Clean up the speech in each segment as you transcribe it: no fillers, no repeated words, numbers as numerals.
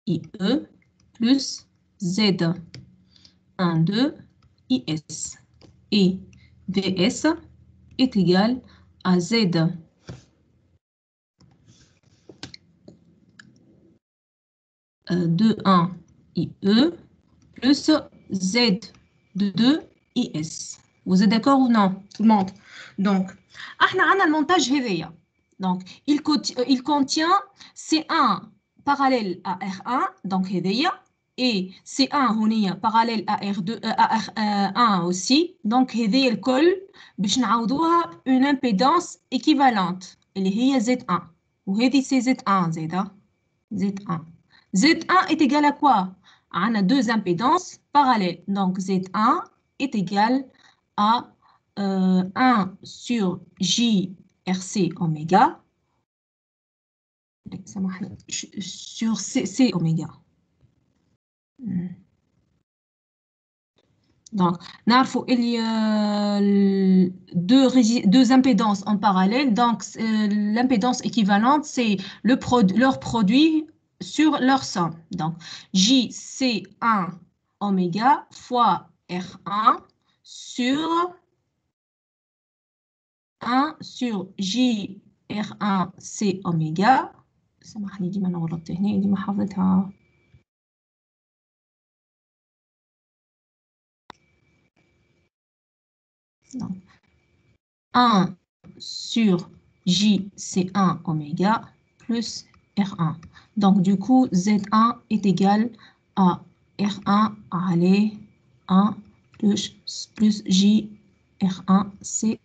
IE plus Z1, 2, IS. Et VS est égal à Z2, 1, IE plus Z2, IS. Vous êtes d'accord ou non, tout le monde? Donc, on a le montage هذايا. Donc, il contient C1 parallèle à R1, donc هذايا, et C1 هونية parallèle à R2, à R1 aussi. Donc, هذايا الكل باش نعوضوها une impédance équivalente اللي هي Z1. وهذه c'est Z1 زيدا. Z1. Z1 est égal à quoi? On a deux impédances parallèles. Donc, Z1 est égal à 1 sur JRC oméga sur C oméga. Donc, il y a deux impédances en parallèle. Donc, l'impédance équivalente, c'est leur produit sur leur somme. Donc, JC1 oméga fois R1 sur 1 sur JR1C oméga. سامحني ديما نغلط هنا ديما حافظتها. Donc, 1 sur JC1 oméga plus R1. Donc, du coup, Z1 est égal à R1 allez 1 plus JR1C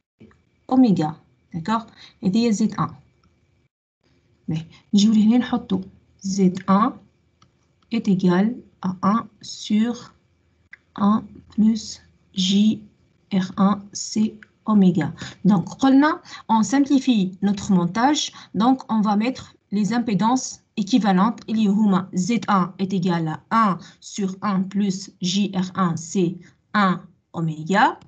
oméga. D'accord? Et dit Z1. Mais, je vais vous Z1 est égal à 1 sur 1 plus JR1C oméga. Donc, on simplifie notre montage. Donc, on va mettre les impédances équivalentes. Il y a Z1 est égal à 1 sur 1 plus JR1C 1 oméga.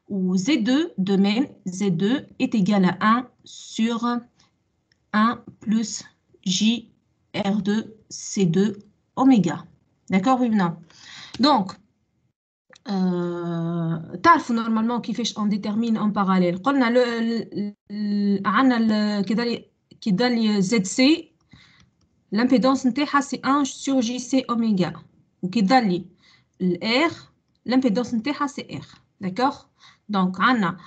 Ou Z2, de même, Z2 est égal à 1 sur 1 plus JR2C2 oméga. D'accord, oui ou non? Donc, normalement on détermine en parallèle. ZC, l'impédance c'est 1 sur JC oméga. Ou R, l'impédance c'est R. D'accord? Donc, on a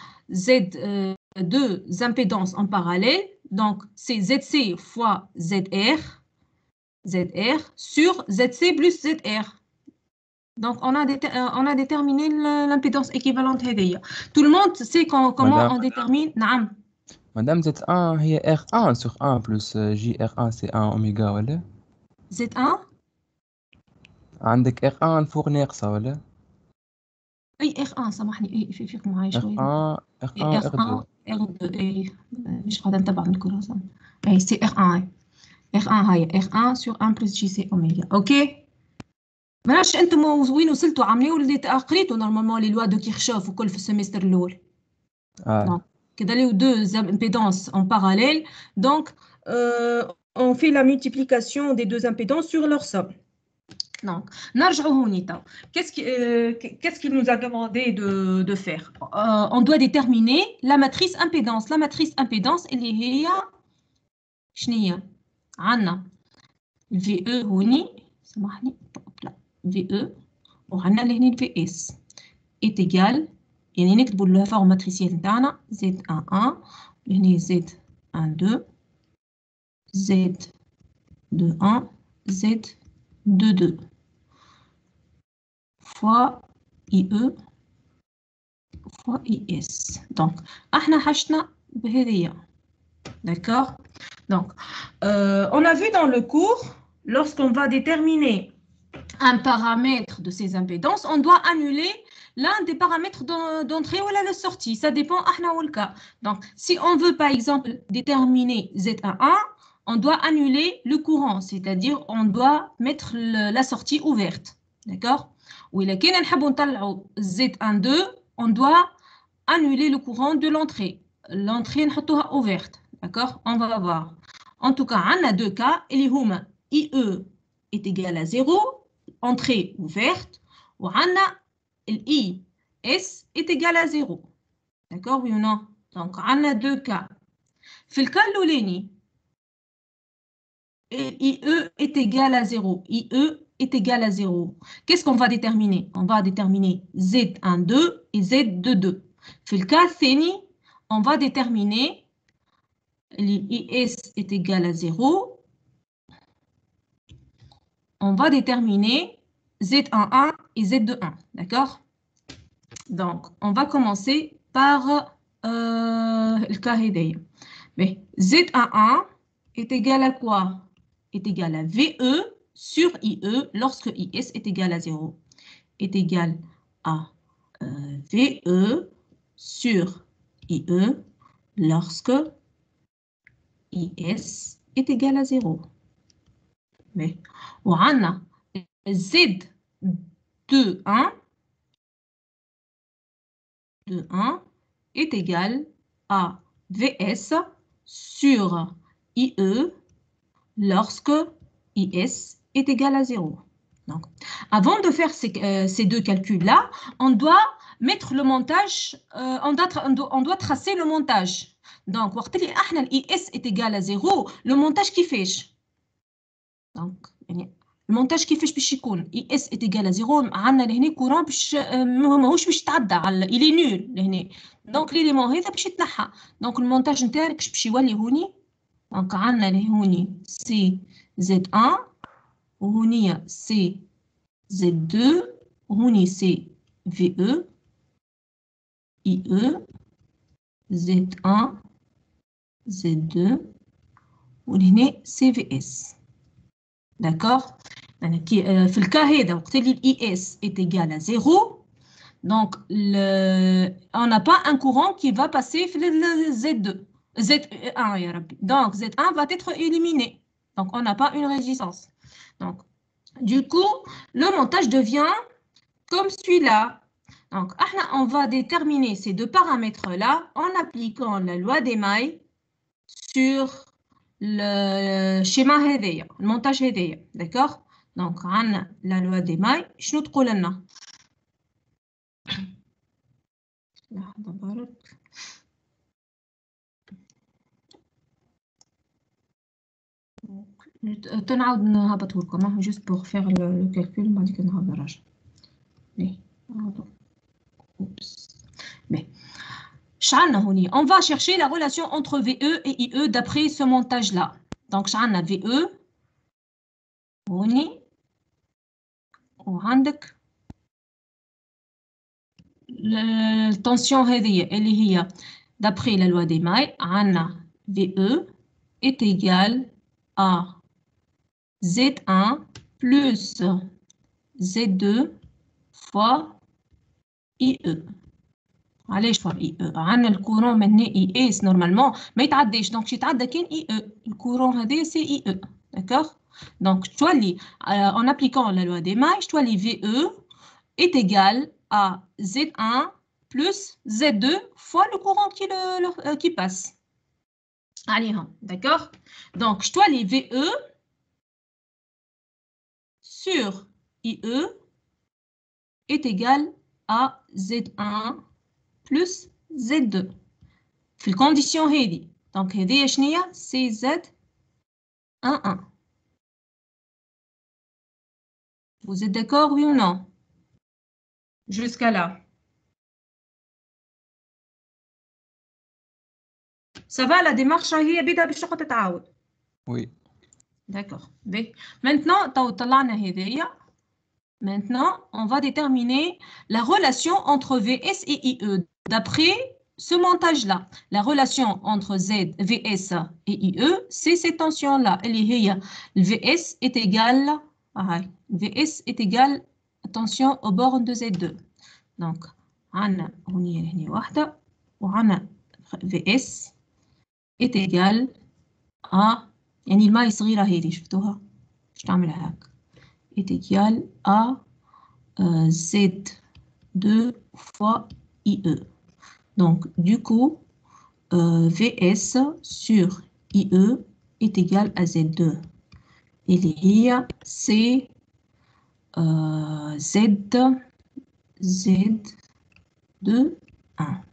deux impédances en parallèle. Donc, c'est ZC fois ZR sur ZC plus ZR. Donc, on a déterminé l'impédance équivalente. Tout le monde sait comment on détermine. Madame, Z1 هي R1 sur 1 plus JR1 c'est 1 oméga ولا؟ Z1 عندك R1 الفوق ناقصة ولا؟ أي R1 سامحني فيك معايا شوية. R1 R2 R2 مش قاعدة نتبع من الكراسة. أي سي R1 هاي R1 sur 1 plus JC oméga. أوكي؟ ما نعرفش انتم وين وصلتوا عاملين اللي قريتوا نورمالمون لي لوا دو كيرشوف وكل في السيمستر الاول. دونك كده ليو دو امبيدانس en parallèle. Donc on fait la multiplication des deux impédances sur leur somme. Donc نرجعوا هوني تو. Qu'est-ce qu'il nous a demandé de faire? On doit déterminer la matrice impédance. La matrice impédance اللي هي شنو هي؟ عندنا VE هوني سامحني VE وعندنا اللي هنا VS est égal يعني نكتبوا لها فورم ماتريسيال نتاعنا Z11 اللي هنا Z12 Z21 Z22 fois IE fois IS. Donc احنا حشنا بهذيا. D'accord? Donc on a vu dans le cours lorsqu'on va déterminer un paramètre de ces impédances, on doit annuler l'un des paramètres d'entrée ou de sortie. Ça dépend du cas. Donc, si on veut par exemple déterminer Z11, on doit annuler le courant, c'est-à-dire on doit mettre la sortie ouverte. D'accord? Ou il y a Z12, on doit annuler le courant de l'entrée. L'entrée est ouverte. D'accord? On va voir. En tout cas, on a deux cas. Il y a IE est égal à 0, entrée ouverte, ou l'IS est égal à 0. D'accord, oui ou non? Donc, on a deux cas. Dans le cas l'ouleni, IE est égal à 0. IE est égal à 0. Qu'est-ce qu'on va déterminer? On va déterminer Z12 et Z22. Dans le cas Theni, on va déterminer l'IS est égal à 0. On va déterminer Z11 et Z21. D'accord? Donc, on va commencer par le cas Hedaya. Mais Z11 est égal à quoi? Est égal à VE sur IE lorsque IS est égal à 0. Est égal à VE sur IE lorsque IS est égal à 0. Mais on a Z21 est égal à VS sur IE lorsque IS est égal à 0. Donc, avant de faire ces deux calculs-là, on doit mettre le montage, on doit tracer le montage. Donc, quand IS est égal à 0, le montage qui fait. Donc, le montage qui fait باش يكون IS est égal à 0 عندنا لهنا كورون باش ماهوش باش يتعدى على il est nul لهنا. دونك ليليمون هذا باش يتنحى. دونك المونتاج نتاعك باش يولي هوني. دونك عندنا لهوني سي زد 1 وهونيا سي زد 2 وهوني سي في او اي او زد 1 زد 2 ولهنا سي في اس. D'accord? في الكا هذا وقت اللي l'IS est égal à 0, donc on n'a pas un courant qui va passer le Z2. Z1, ya Rabbi. Donc Z1 va être éliminé. Donc on n'a pas une résistance. Donc du coup, le montage devient comme celui-là. Donc on va déterminer ces deux paramètres-là en appliquant la loi des mailles sur le schéma هذايا, le montage هذايا. D'accord? Donc عندنا la loi des mailles. شنو تقول لنا؟ لحظة برك. تنعاود نهبطه لكم juste pour faire le calcul بعد كده نهبط راجع. Oups. Mais on va chercher la relation entre VE et IE d'après ce montage-là. Donc, on a VE. وعندك la tension اللي هي d'après la loi des mailles, عندنا VE est égal à Z1 plus Z2 fois IE. علاش فوا اي او؟ عندنا الكورون من هنا اي اس نورمالمون ما يتعداش، دونك يتعدى كان اي او. الكورون هذا سي اي او. داكوغ؟ دونك تولي en appliquant la loi des mailles تولي VE est égal à Z1 plus Z2 fois le courant qui passe. Allez, d'accord? Donc je تولي VE sur IE est égal à Z1 plus Z2 في الكونديسيون هذه. دونك هذه شنية؟ سي زد 1. Vous êtes d'accord, oui ou non? Jusqu'à là. Ça va, la démarche هي بدها باش تقعد تتعاود. Oui. D'accord. Maintenant, طلعنا هذيا. Maintenant, on va déterminer la relation entre VS et IE d'après ce montage-là. La relation entre VS et IE, c'est cette tension-là. Le VS est égal, VS est égal, attention, aux bornes de Z2. Donc, on a VS est égal à, يعني الماء صغيرة هذه شفتوها؟ باش تعملها هكا. Est égal à Z2 fois IE. Donc, du coup, VS sur IE est égal à Z2 اللي هي سي زد دو 1.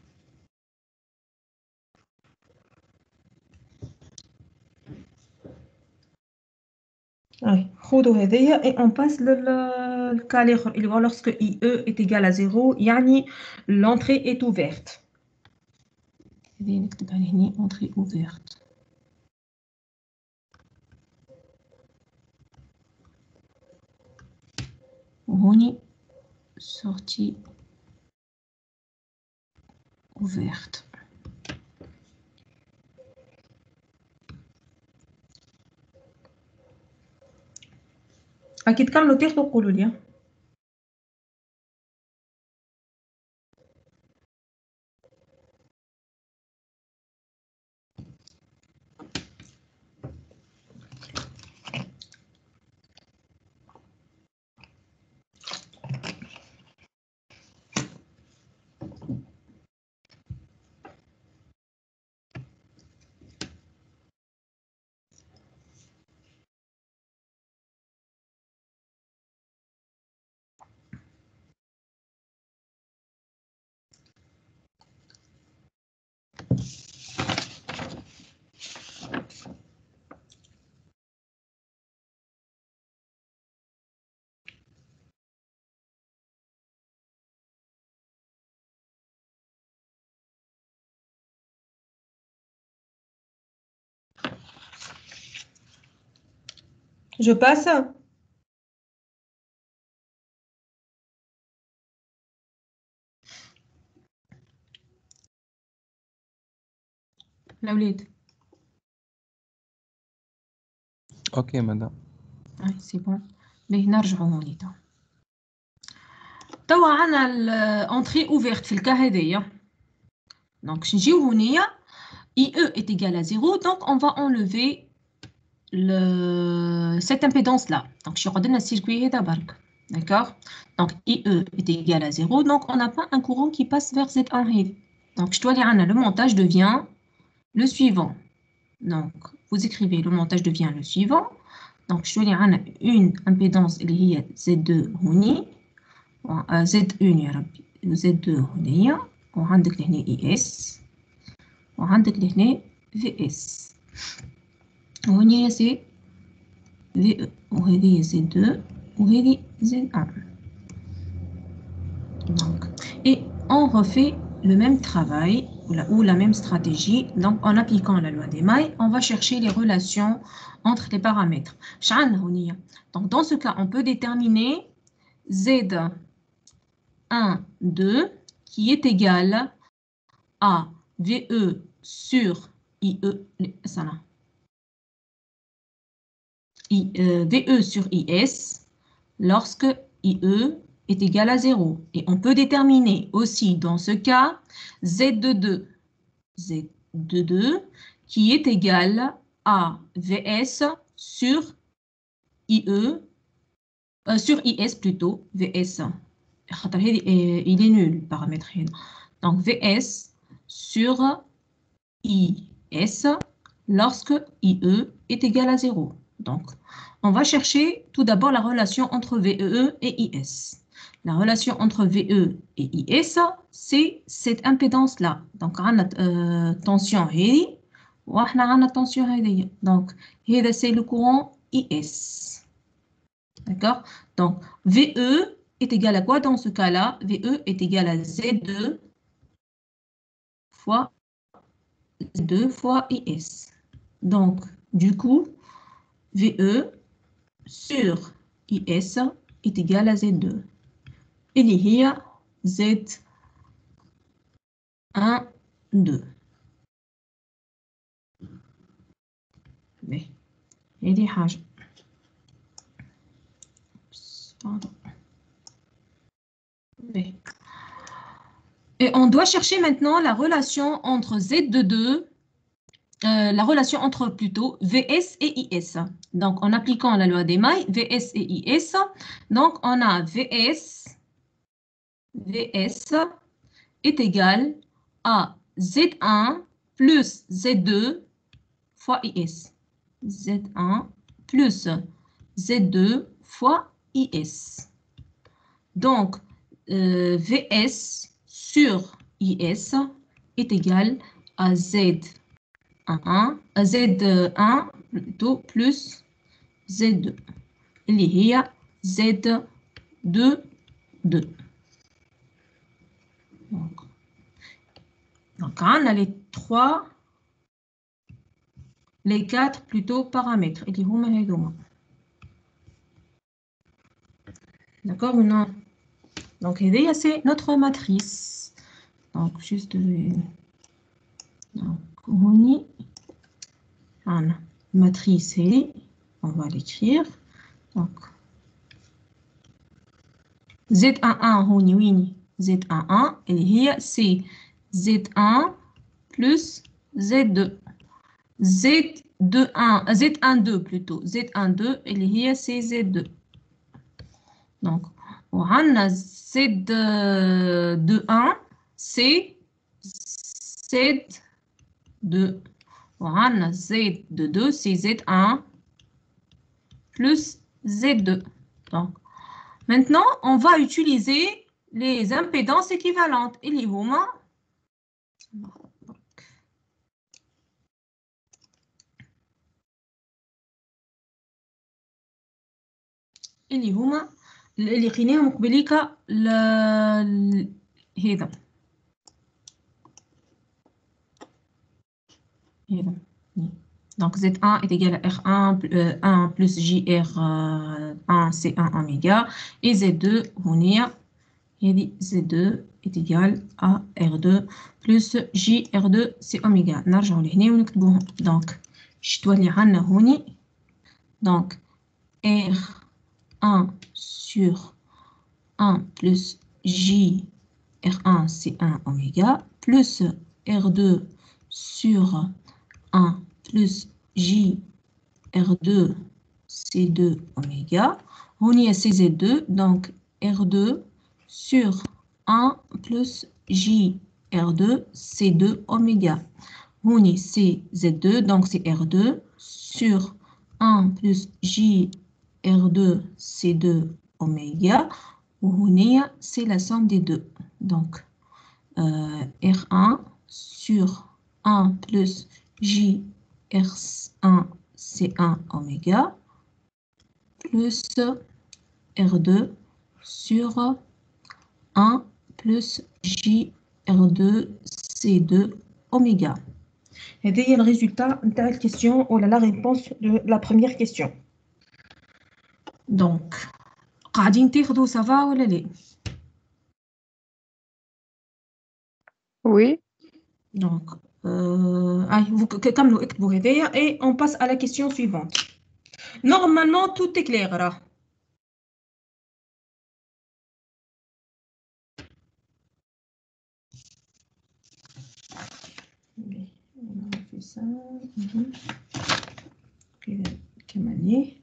خذوا هذيا et on passe le cas الآخر اللي هو lorsque IE est égal à 0 يعني l'entrée est ouverte. هذه نكتبها هنا entrée ouverte. وهوني sortie ouverte. أكيد كملوا تاخذوا قولوا لي. Je passe. الأولاد. اوكي مدام. سي بون. باهي نرجعوا هوني توا عندنا الانتري اوفيرت في الكا هذايا. دونك باش نجيو هونيا IE est égal à 0, donc on va enlever cette impédance-là. Donc, je redonne le circuit d'abord. D'accord? Donc, IE est égal à 0, donc on n'a pas un courant qui passe vers Z1. Donc, je dois dire, le montage devient le suivant. Donc, vous écrivez, le montage devient le suivant. Donc, je dois dire, une impédance, اللي هي Z2 هوني. Z1 Z2 هونية. وعندك لهنا IS. وعندك لهنا VS. وهنا سي VE وهذه Z2 وهذه Z1. Donc, et on refait le même travail ou la même stratégie. Donc, en appliquant la loi des mailles, on va chercher les relations entre les paramètres. Donc, dans ce cas, on peut déterminer Z1, 2 qui est égal à VE sur IE. Ça là. VE sur IS lorsque IE est égal à 0. Et on peut déterminer aussi dans ce cas Z2 qui est égal à VS sur IE, sur IS plutôt, VS. Il est nul le paramètre. Donc VS sur IS lorsque IE est égal à 0. Donc, on va chercher tout d'abord la relation entre VE et IS. La relation entre VE et IS, c'est cette impédance-là. Donc, on a tension هذه وإحنا عندنا tension هذه. Donc, هذا c'est le courant IS. D'accord? Donc, VE est égal à quoi dans ce cas-là? VE est égal à Z2 fois IS. Donc, du coup, VE sur IS est égal à Z2. Et hier, Z1, 2. Mais, il y a des pardon. Mais. Et on doit chercher maintenant la relation entre Z2, la relation entre plutôt VS et IS. Donc, en appliquant la loi des mailles, VS et IS, donc on a VS est égal à Z1 plus Z2 fois IS. Z1 plus Z2 fois IS. Donc, VS sur IS est égal à Z1, à Z1 plutôt plus Z2. اللي هي Z2 2. Donc, on a les quatre plutôt paramètres. D'accord ou non? Donc, c'est notre matrice. Donc, juste donc, on a matrice et on va l'écrire. Donc, Z11, Z11, et c'est Z1 plus Z2. Z12 plutôt. Z12, et c'est Z2. Donc, on a Z21, c'est Z2. On a Z22, c'est Z1 plus Z2. Donc, maintenant, on va utiliser les impédances équivalentes. اللي هما اللي قيناهم قبليك هذا Donc Z1 est égal à R1 1 plus JR1 C1 oméga et Z2 Z2 est égal à R2 plus JR2 C oméga. نرجعوا لهنا ونكتبوهم. Donc je dois لي عندنا هوني donc R1 sur 1 plus JR1 C1 oméga plus R2 sur 1 plus JR2 C2 oméga. On y a CZ2, donc R2 sur 1 plus JR2 C2 oméga. On y a CZ2, donc c'est R2 sur 1 plus JR2 C2 oméga. On y a, c'est la somme des deux. Donc R1 sur 1 plus JR1 C1 oméga plus R2 sur 1 plus JR2 C2 oméga. Et c'est le résultat de la question ou la réponse de la première question. Donc, قاعدين تاخدوا ça va ولا لا؟ Oui. Donc, vous كملوا اكتبوا هذايا et on passe à la question suivante. Normalement, tout est clair là. On a fait ça. كمالي.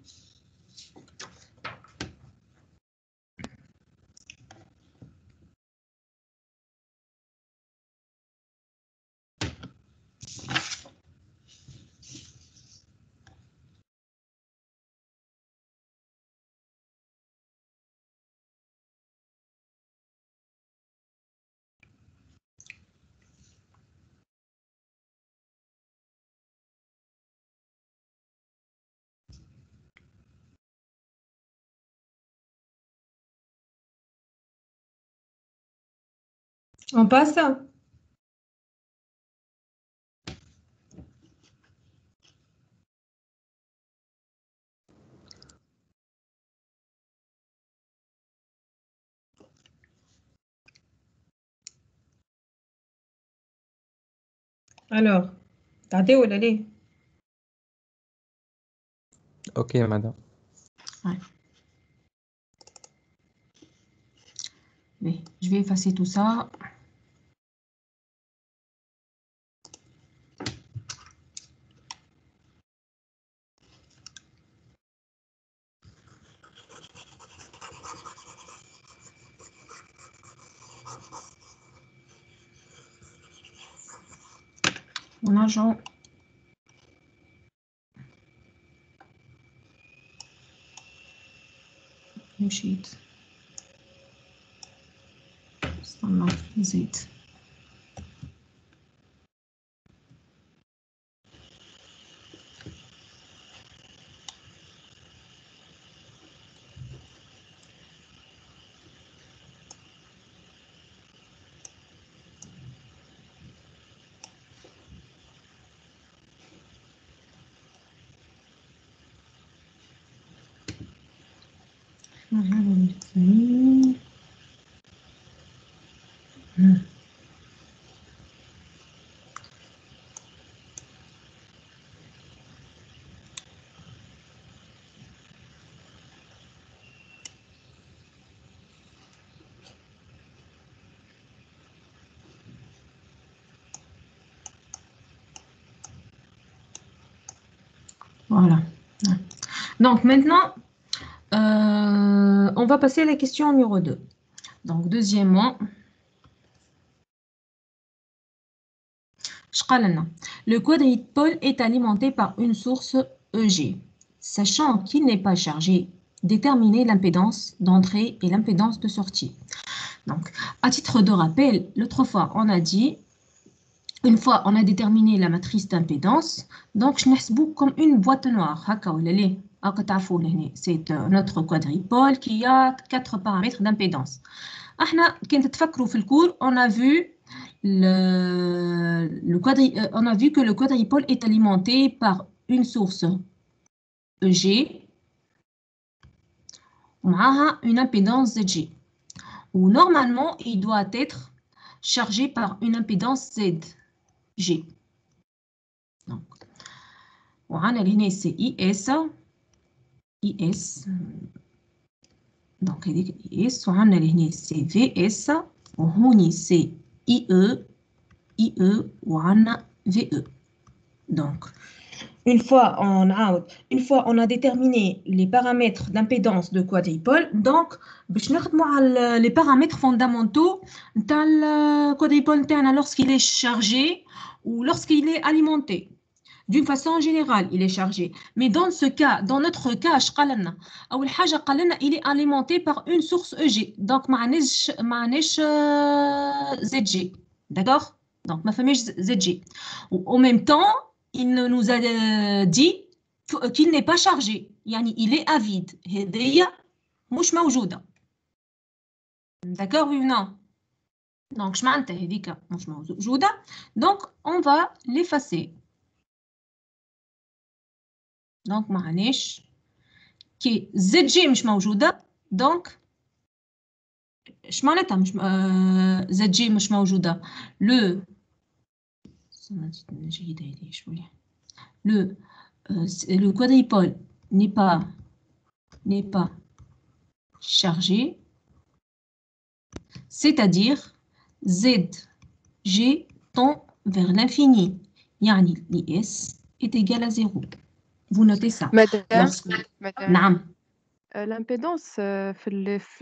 On passe. Alors, t'as ou là? Ok, madame. Ouais. Mais je vais effacer tout ça. Mon agent. مشيت استنى نزيد Voilà. Donc maintenant, on va passer à la question numéro 2. Donc deuxièmement, le quadripôle est alimenté par une source EG. Sachant qu'il n'est pas chargé, déterminer l'impédance d'entrée et l'impédance de sortie. Donc, à titre de rappel, l'autre fois, on a dit, une fois on a déterminé la matrice d'impédance, donc je n'explique comme une boîte noire. C'est notre quadripôle qui a 4 paramètres d'impédance. On a vu que le quadripôle est alimenté par une source EG, une impédance ZG. Où normalement, il doit être chargé par une impédance ZG. Donc, on a c'est IS. Donc, IS, on a c'est VS. On c'est IE, ou VE. Donc, une fois on a déterminé les paramètres d'impédance de quadripôle, donc les paramètres fondamentaux du quadripôle lorsqu'il est chargé ou lorsqu'il est alimenté. D'une façon générale, il est chargé. Mais dans notre cas, il est alimenté par une source EG. Donc, معناش ZG. D'accord? Donc, ma famille ZG. En même temps, il nous a dit qu'il n'est pas chargé. Il est à vide. هذيا مش موجودة. D'accord, oui ou non? Donc, معناتها هذيك مش موجودة. Donc, on va l'effacer. Donc, معليش كي ZG مش موجودة. Donc, ايش معناتها مش ZG مش موجودة؟ Le quadripôle n'est pas chargé, c'est-à-dire ZG tend vers l'infini. Yani l'IS est égal à 0. Vous notez ça. Madame, نعم. l'impédance في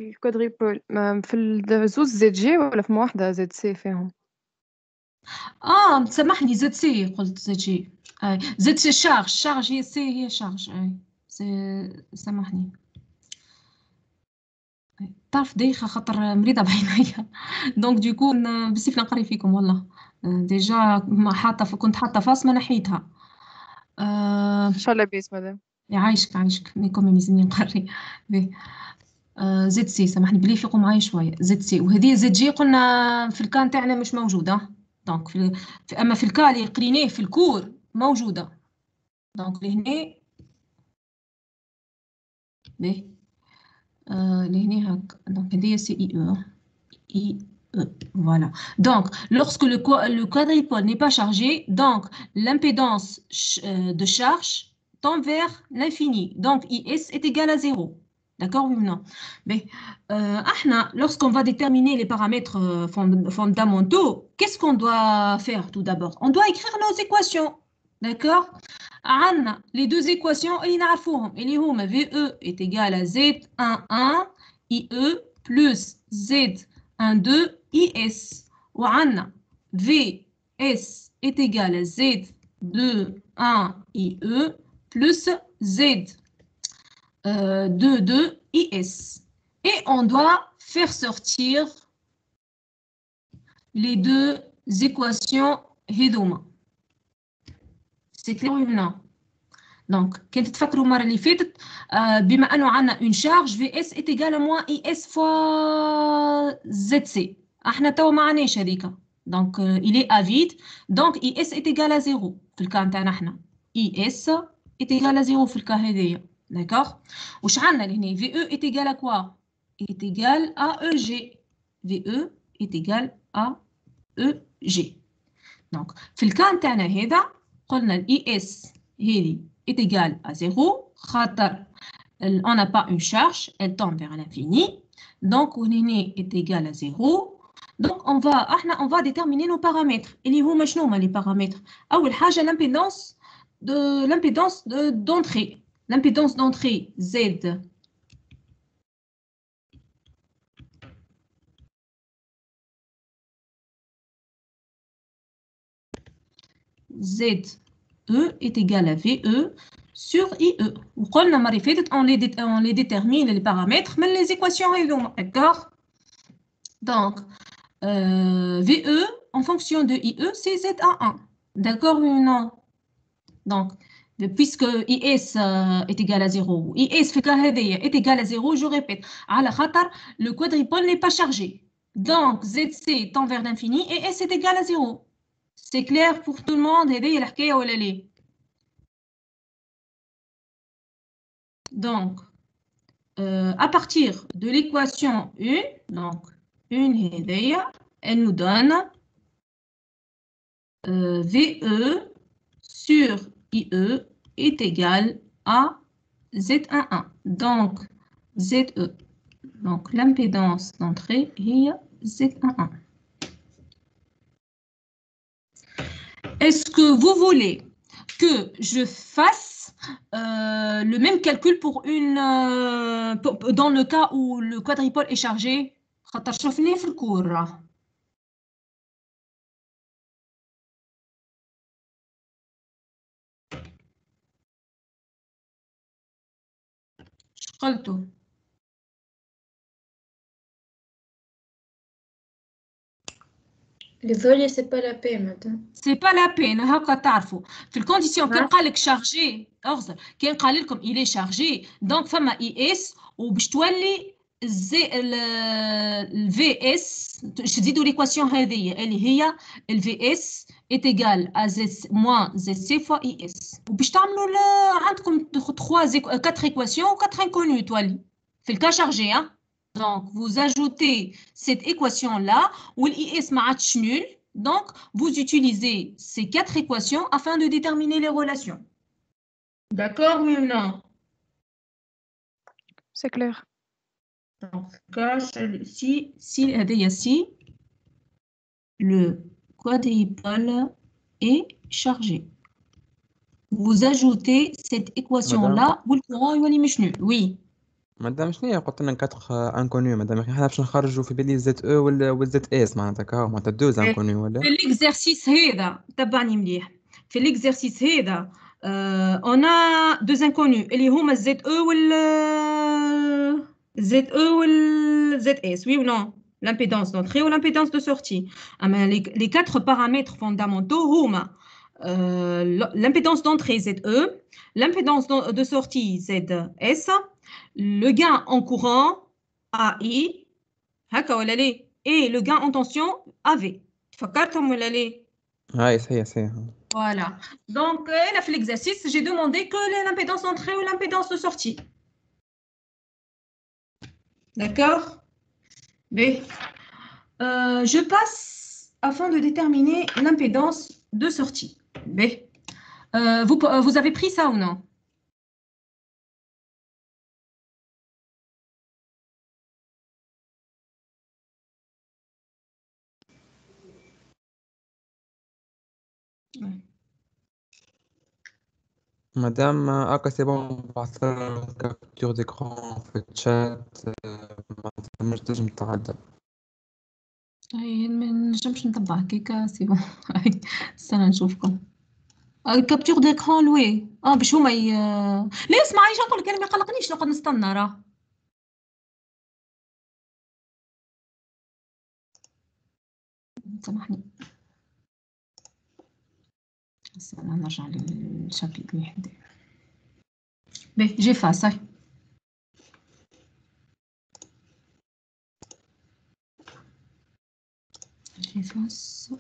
الكوادريبول في الزوز زد جي ولا في واحدة زد سي فيهم؟ سامحني زد سي قلت زد جي. زد سي شارج هي سي هي شارج. سامحني. تعرف دايخة خاطر مريضة بعينيا. دونك ديكو بصيف نقري فيكم والله. ديجا كنت حاطة فاس ما نحيتها. إن شاء الله بيس مدام. يعيشك ميكم يميزني نقري. زد سي سامحني بلي فيقوا معايا شوية. زد سي وهذه زد جي قلنا في الكان تاعنا مش موجودة. دونك أما في الكان اللي قريناه في الكور موجودة. دونك لهنا لهنا هاك. دونك هذه سي اي او. Voilà. Donc, lorsque le quadripôle n'est pas chargé, donc l'impédance de charge tend vers l'infini. Donc, IS est égal à 0. D'accord, oui ou non? Mais lorsqu'on va déterminer les paramètres fondamentaux, qu'est-ce qu'on doit faire tout d'abord? On doit écrire nos équations. D'accord? Les deux équations, اللي هما VE est égal à Z11 IE plus Z12 IS. وعندنا VS est égal à Z21 IE plus Z22 IS. Et on doit faire sortir les deux équations هذوما. C'est clair ou non? Donc, كنت تفكروا المرة اللي فاتت بما أنه عندنا une charge VS est égale à moins IS fois ZC. احنا توا ما عندناش هذيك. Donc, il est à vide. Donc, IS est égal à 0 في الكا نتاعنا احنا. IS est égal à 0 في الكا هذيا. D'accord? وش عندنا لهنا VE est égal à quoi? Est égal à EG. VE est égal à EG. Donc, في الكا نتاعنا هذا قلنا ال IS هذه est égal à 0 خاطر on n'a pas une charge, elle tend vers l'infini. Donc, on est égal à 0. Donc, on va déterminer nos paramètres. Et les paramètres. أول حاجة l'impédance d'entrée. L'impédance d'entrée Z. ZE est égal à VE sur IE. On les détermine les paramètres, mais les équations, d'accord? Donc, VE en fonction de IE, c'est ZA1. D'accord ou non? Donc, puisque IS est égal à 0, IS est égal à 0, je répète, le quadrupole n'est pas chargé. Donc, ZC tend vers l'infini et S est égal à 0. C'est clair pour tout le monde? Donc, à partir de l'équation 1, donc 1, elle nous donne VE sur IE est égal à Z11. Donc, ZE. Donc, l'impédance d'entrée est Z11. Est-ce que vous voulez que je fasse le même calcul pour dans le cas où le quadrupole est chargé? Désolé, c'est pas la peine, madame. C'est pas la peine, هكا تعرفوا. في الكونديسيون كان قال لك شارجي، اغزر كان قال لكم il est chargé، donc فما IS وباش تولي ال VS تزيدوا ليكواسيون هذه اللي هي ال VS est égal à Z moins ZC fois IS. وباش تعملوا عندكم 4 équations و 4 inconnues تولي. في الكا شارجي hein. Donc, vous ajoutez cette équation-là, où l'IS match nul. Donc, vous utilisez ces 4 équations afin de déterminer les relations. D'accord, oui ou non? C'est clair. Donc, si le quadrupole est chargé. Vous ajoutez cette équation-là, où le courant est match nul. Oui. مادام شنو هي قلت لنا 4 انكونيو مادام احنا باش نخرجوا في بالي زد او ولا زد اس معناتها كا معناتها دوز انكونيو ولا في الاكزرسيس هذا تبعني مليح في الاكزرسيس هذا اون ا دوز انكونيو اللي هما زد او والزد اس وي ou non l'impédance d'entrée ou l'impédance de sortie. Les 4 paramètres fondamentaux هما l'impédance d'entrée ZE, l'impédance de sortie ZS, le gain en courant AI, et le gain en tension AV. Voilà. Donc, là, fait l'exercice, j'ai demandé que l'impédance d'entrée ou l'impédance de sortie. D'accord? Mais je passe afin de déterminer l'impédance de sortie. Mais vous avez pris ça ou non? مدام اكا سي بون بعثت كابتور ديكرون في الشات ما تنجم تتعدى هاي ما نجمش نتبع هكاكا سي بون استنى نشوفكم كابتور ديكرون لوي باش هما لا اسمعي ايش نقول لك انا ما يقلقنيش نقعد نستنى راه سامحني. بس أنا نرجع للشابيتر اللي حداه. باهي جيفاس هاي. جيفاس.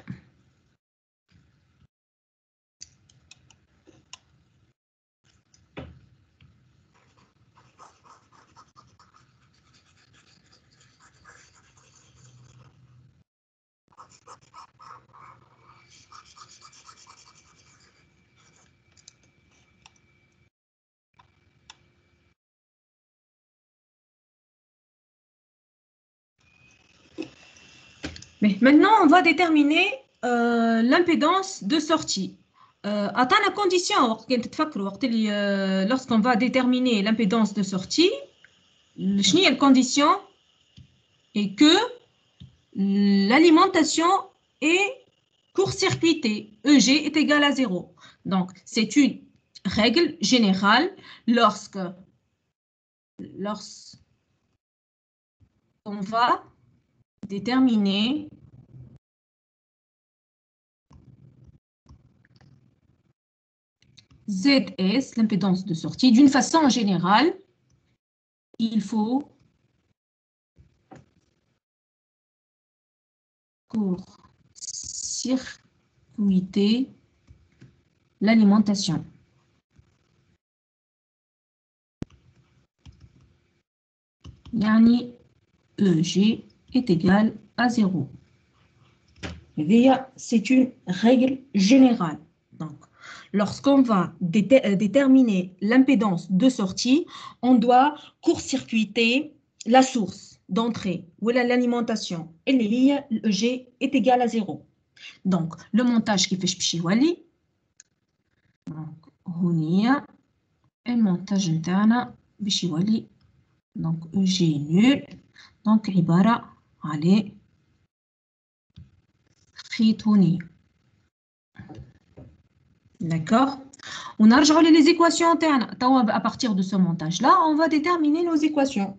Mais maintenant, on va déterminer l'impédance de sortie. Attends la condition, lorsqu'on va déterminer l'impédance de sortie, la condition est que l'alimentation est court-circuitée. EG est égal à 0. Donc, c'est une règle générale lorsqu'on va déterminer ZS, l'impédance de sortie. D'une façon générale, il faut court-circuiter l'alimentation. Yani EG est égal à 0. C'est une règle générale. Donc, lorsqu'on va déterminer l'impédance de sortie, on doit court-circuiter la source d'entrée ou l'alimentation. Et l'EG est égal à 0. Donc, le montage qui fait Chiwali. Donc, هنا المونتاج نتاعنا باش يولي donc EG nul. Donc, عبارة على خيط هونية. D'accord. On a rejoint les équations internes. À partir de ce montage-là, on va déterminer nos équations.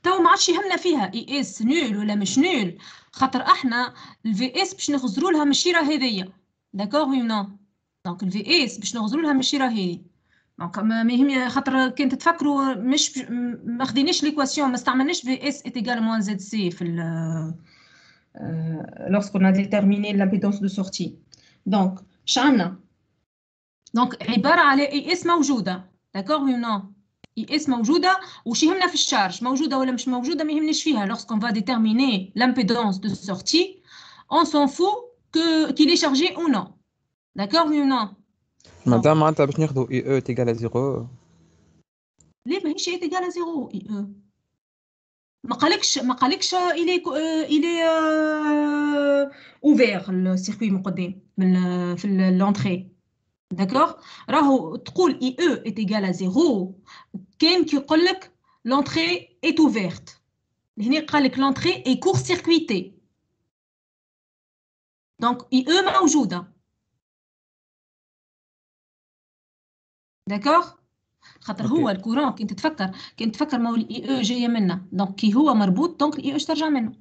تو ما عادش يهمنا فيها اي اس نول ولا مش نول، خاطر احنا الفي اس باش نغزروا لها من الشيره هذيا. داكوغ وي نو؟ دونك الفي اس باش نغزروا لها من الشيره هذه. دونك ما يهمني، خاطر كان تتفكروا مش ما خديناش ليكواسيون، ما استعملناش في اس ايتيغال موان زد سي في lorsqu'on a déterminé l'impédance de sortie. Donc شعلنا دونك عباره على اي اس موجوده. داكوغ وي نو؟ اي اس موجوده وش يهمنا في الشارج، موجوده ولا مش موجوده ما يهمناش فيها. lorsqu'on va déterminer l'impédance de sortie, on s'en fout qu'il est chargé ou non. D'accord oui ou non؟ مادام معناتها باش ناخذوا اي او تيغال 0. ليه ماهيش اي تيغال 0 اي او؟ ما قالكش il est ouvert السيركوي من قدام من في l'entrée. D'accord. راهو تقول اي او est égal à 0 كان كي يقول لك l'entrée est ouverte. هنا قال لك l'entrée est court-circuitée. donc اي او موجوده. D'accord. خاطر هو الكورون كنت تفكر ما هو الاي او جايه منه، دونك كي هو مربوط دونك الاي او ترجع منه.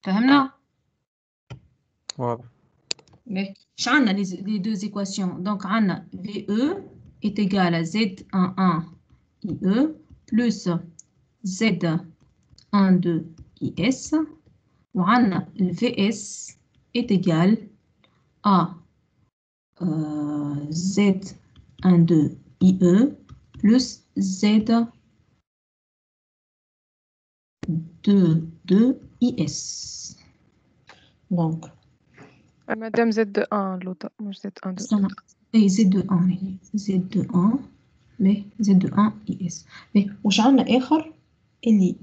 فهمنا؟ واضح. اش عندنا لي دو ايكواسيون؟ دونك عندنا في او est égal à Z11 IE plus Z12 IS وعندنا ال VS est égal à Z12 IE plus Z22 IS. Donc مادام Z1 l'autre مش Z1 اي Z21 Z21 mais Z21 IS. mais واش عندنا اخر اللي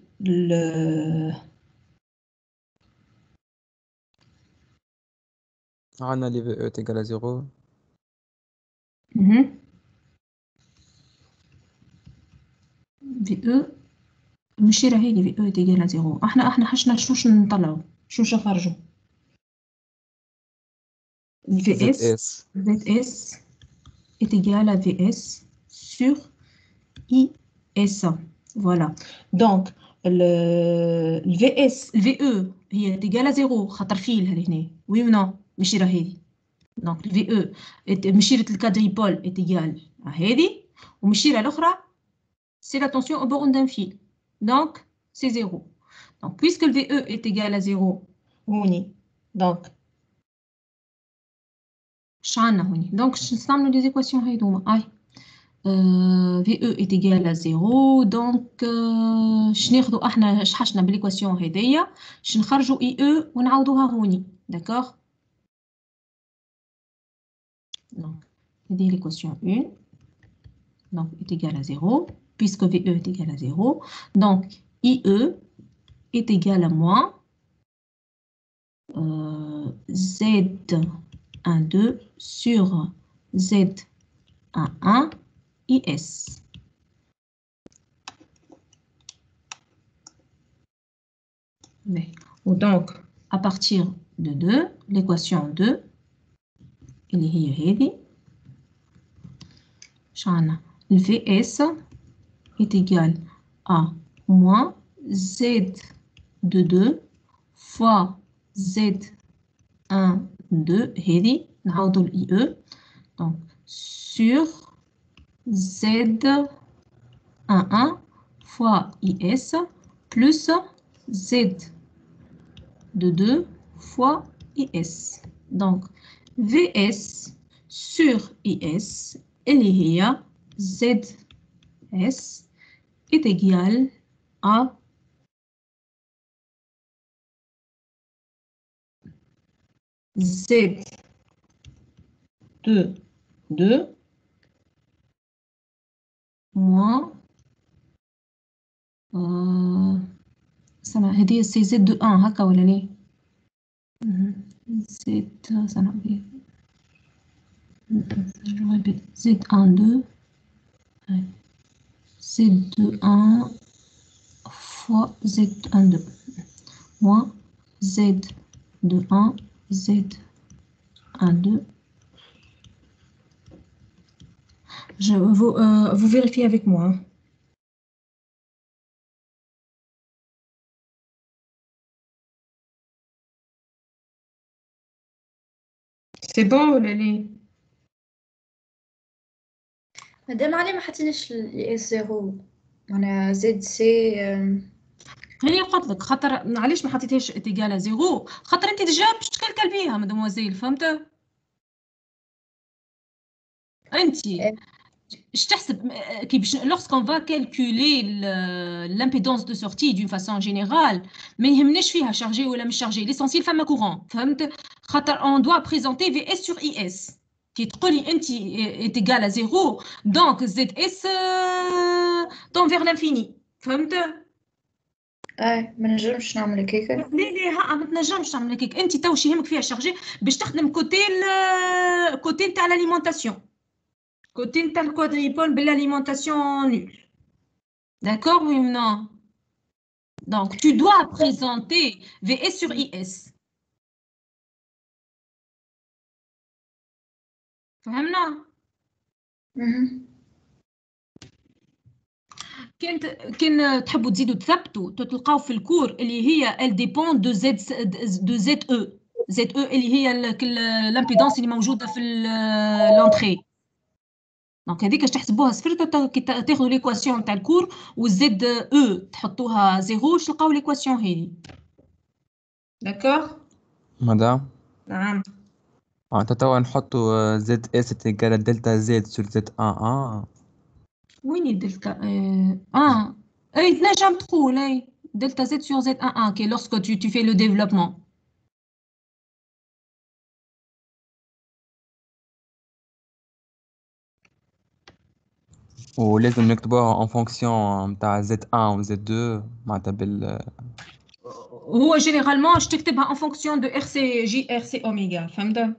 عندنا لي في او تيغال 0. في او ماشي راهي لي في او تيغال 0. احنا حشنا شوش نطلعوا شوش نخرجوا في اس زد اس est égal à VS sur IS. Voilà. Donc, le VS, le VE est égal à 0. خاطر فيل هنا. Oui ou non? ماشي راه هذه. Donc, le VE, مشيرة الكادريبول est égal à هذه. ومشيرة الأخرى, c'est la tension au borne d'un fil. Donc, c'est 0. Donc, puisque le VE est égal à 0, donc, donc, je نستعملوا les équations هيدوما. VE est égal à 0. Donc, شناخدوا احنا شحشنا بالايكواسيون هذيا باش نخرجوا IE ونعوضوها هوني. D'accord? Donc, c'est l'équation 1. Donc, est égal à 0, puisque VE est égal à 0. Donc, IE est égal à moins Z12 sur Z11 IS. Donc, à partir de 2, l'équation 2, le VS est égal à moins Z de 2 fois Z1, 2, هذه نعوضوا ال IE, donc sur Z11 fois IS plus Z de 2 fois IS. Donc VS sur IS اللي هي ZS est égal à Z de 2 moins هذه سي زد دو 1 هكا ولا ليه؟ زد زد 1 2 زد 1 fois Z1 2 moins Z2 1 Z1 2. Vous vérifiez avec moi. C'est bon ولا ليه؟ مادام علي ما حطيناش ال S0 أنا زد سي هي قلت لك خاطر علاش ما حطيتهاش إيجال زيرو خاطر انت ديجا باش تكلكل بيها مدموزيل فهمت؟ انت je تحسب كي باش lorsqu'on va calculer l'impédance de sortie d'une façon générale ما يهمناش فيها شارجي ولا مش شارجي l'essentiel فما courant فهمت خاطر on doit présenter VS sur IS كي تقولي انت est égal à 0 donc ZS tend vers l'infini فهمت ما نجمش نعمل هكاك لا ما تنجمش تعمل هكاك انت تو شي يهمك فيها شارجي باش تخدم كوتي نتاع l'alimentation côté de le quadripôle de l'alimentation nulle. D'accord, oui ou non? Donc, tu dois présenter VS sur IS. فهمنا؟ كان تحبوا تزيدوا تثبتوا تلقاو في الكور اللي هي elle dépend de ZE. ZE اللي هي الامبيدانس اللي موجوده في l'entrée. دونك هذيك باش تحسبوها صفر كي تاخذوا ليكواسيون تاع الكور والزد او تحطوها زيرو باش تلقاو ليكواسيون هذه داكوغ مدام نعم توا نحطوا زد اس تيجال دلتا زد سور زد ان وين الدلتا اي تنجم تقول اي دلتا زد سور زد ان كي لورسكو tu fais le développement ولازم نكتبوها ان فونكسيون نتاع زد 1 و زد 2 معناتها بال هو جينيرالمون باش تكتبها ان فونكسيون دو ار سي جي ار سي اوميغا فهمت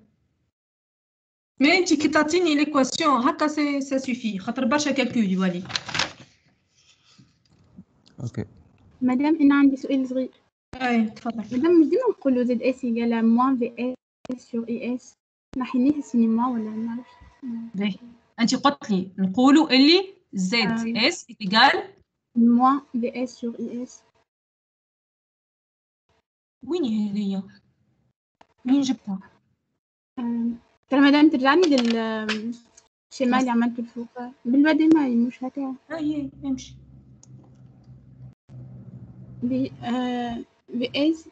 مي انت كي تعطيني ليكواسيون هكا سي سوفي خاطر برشا كالكول يولي اوكي مدام انا عندي سؤال صغير اي تفضل مدام مش ديما نقولوا زد اس يقال موان في اس سور اي اس نحينيه السينما ولا ما نعرفش انت قلت لي نقولوا اللي زد اس ايكال moins VS sur IS. وين هذه؟ منين جبتها؟ ترى مادام ترجعني للشمال اللي عملته الفوق بالبدء ما مش هكا هي امشي VS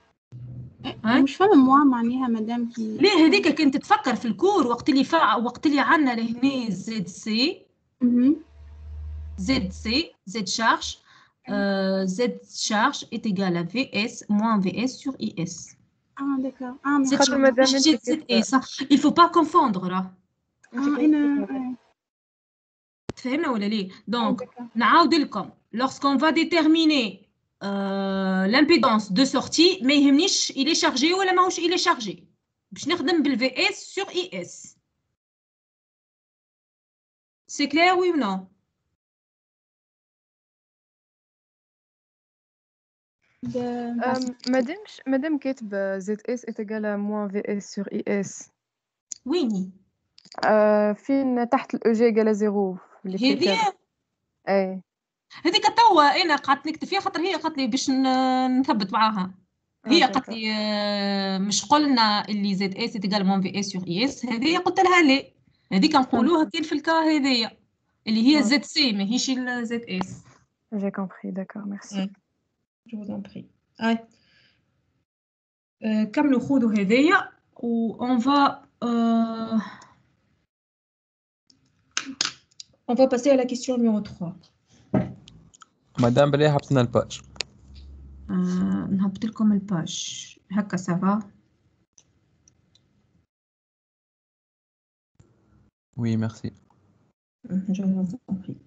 مش فاهمة موا معناها مادام في ليه هذيك كنت تفكر في الكور وقت اللي عندنا لهنا زد سي زد شارج Z charge est égal à VS moins VS sur IS. d'accord. Il faut pas confondre là. فهمنا ولا ليه؟ Donc, نعاود لكم. Lorsqu'on va déterminer l'impédance de sortie, ما يهمنيش il est chargé ولا ماهوش il est chargé. باش نخدم بال VS sur IS. C'est clair oui ou non? مادام كاتب زد اس اتجال موان في اس سور اي اس ويني؟ فين تحت الاو جي ايجال زيرو هذه اي هذيك توا انا قعدت نكتب فيها خاطر هي قالت لي باش نثبت معاها هي قالت لي مش قلنا اللي زد اس اتجال موان في اس سور اي اس هذه قلت لها لا هذيك نقولوها كاين في الكا هذيا اللي هي زد سي ماهيش زد اس جي كومبري داكور ميرسي Je vous en prie. Allez. Comme le خودو هذيا on va passer à la question numéro 3. مدام بلي حبسنا الباج. نهبط لكم الباج هكا سافا. Oui, merci. Je vous en prie.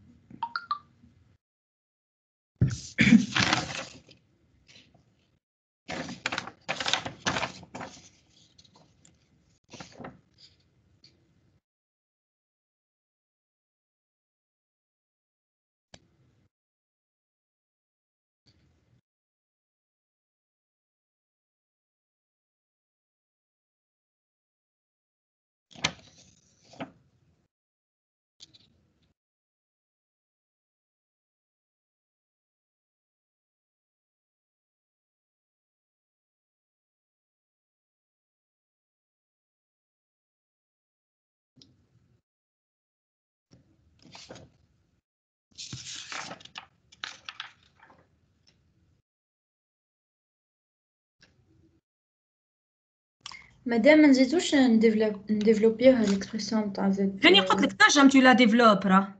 مادام ما نزيدوش نديفلوبيها الاكسبرسيون تاع زد هاني قلت لك تنجم تو لا ديفلوب راه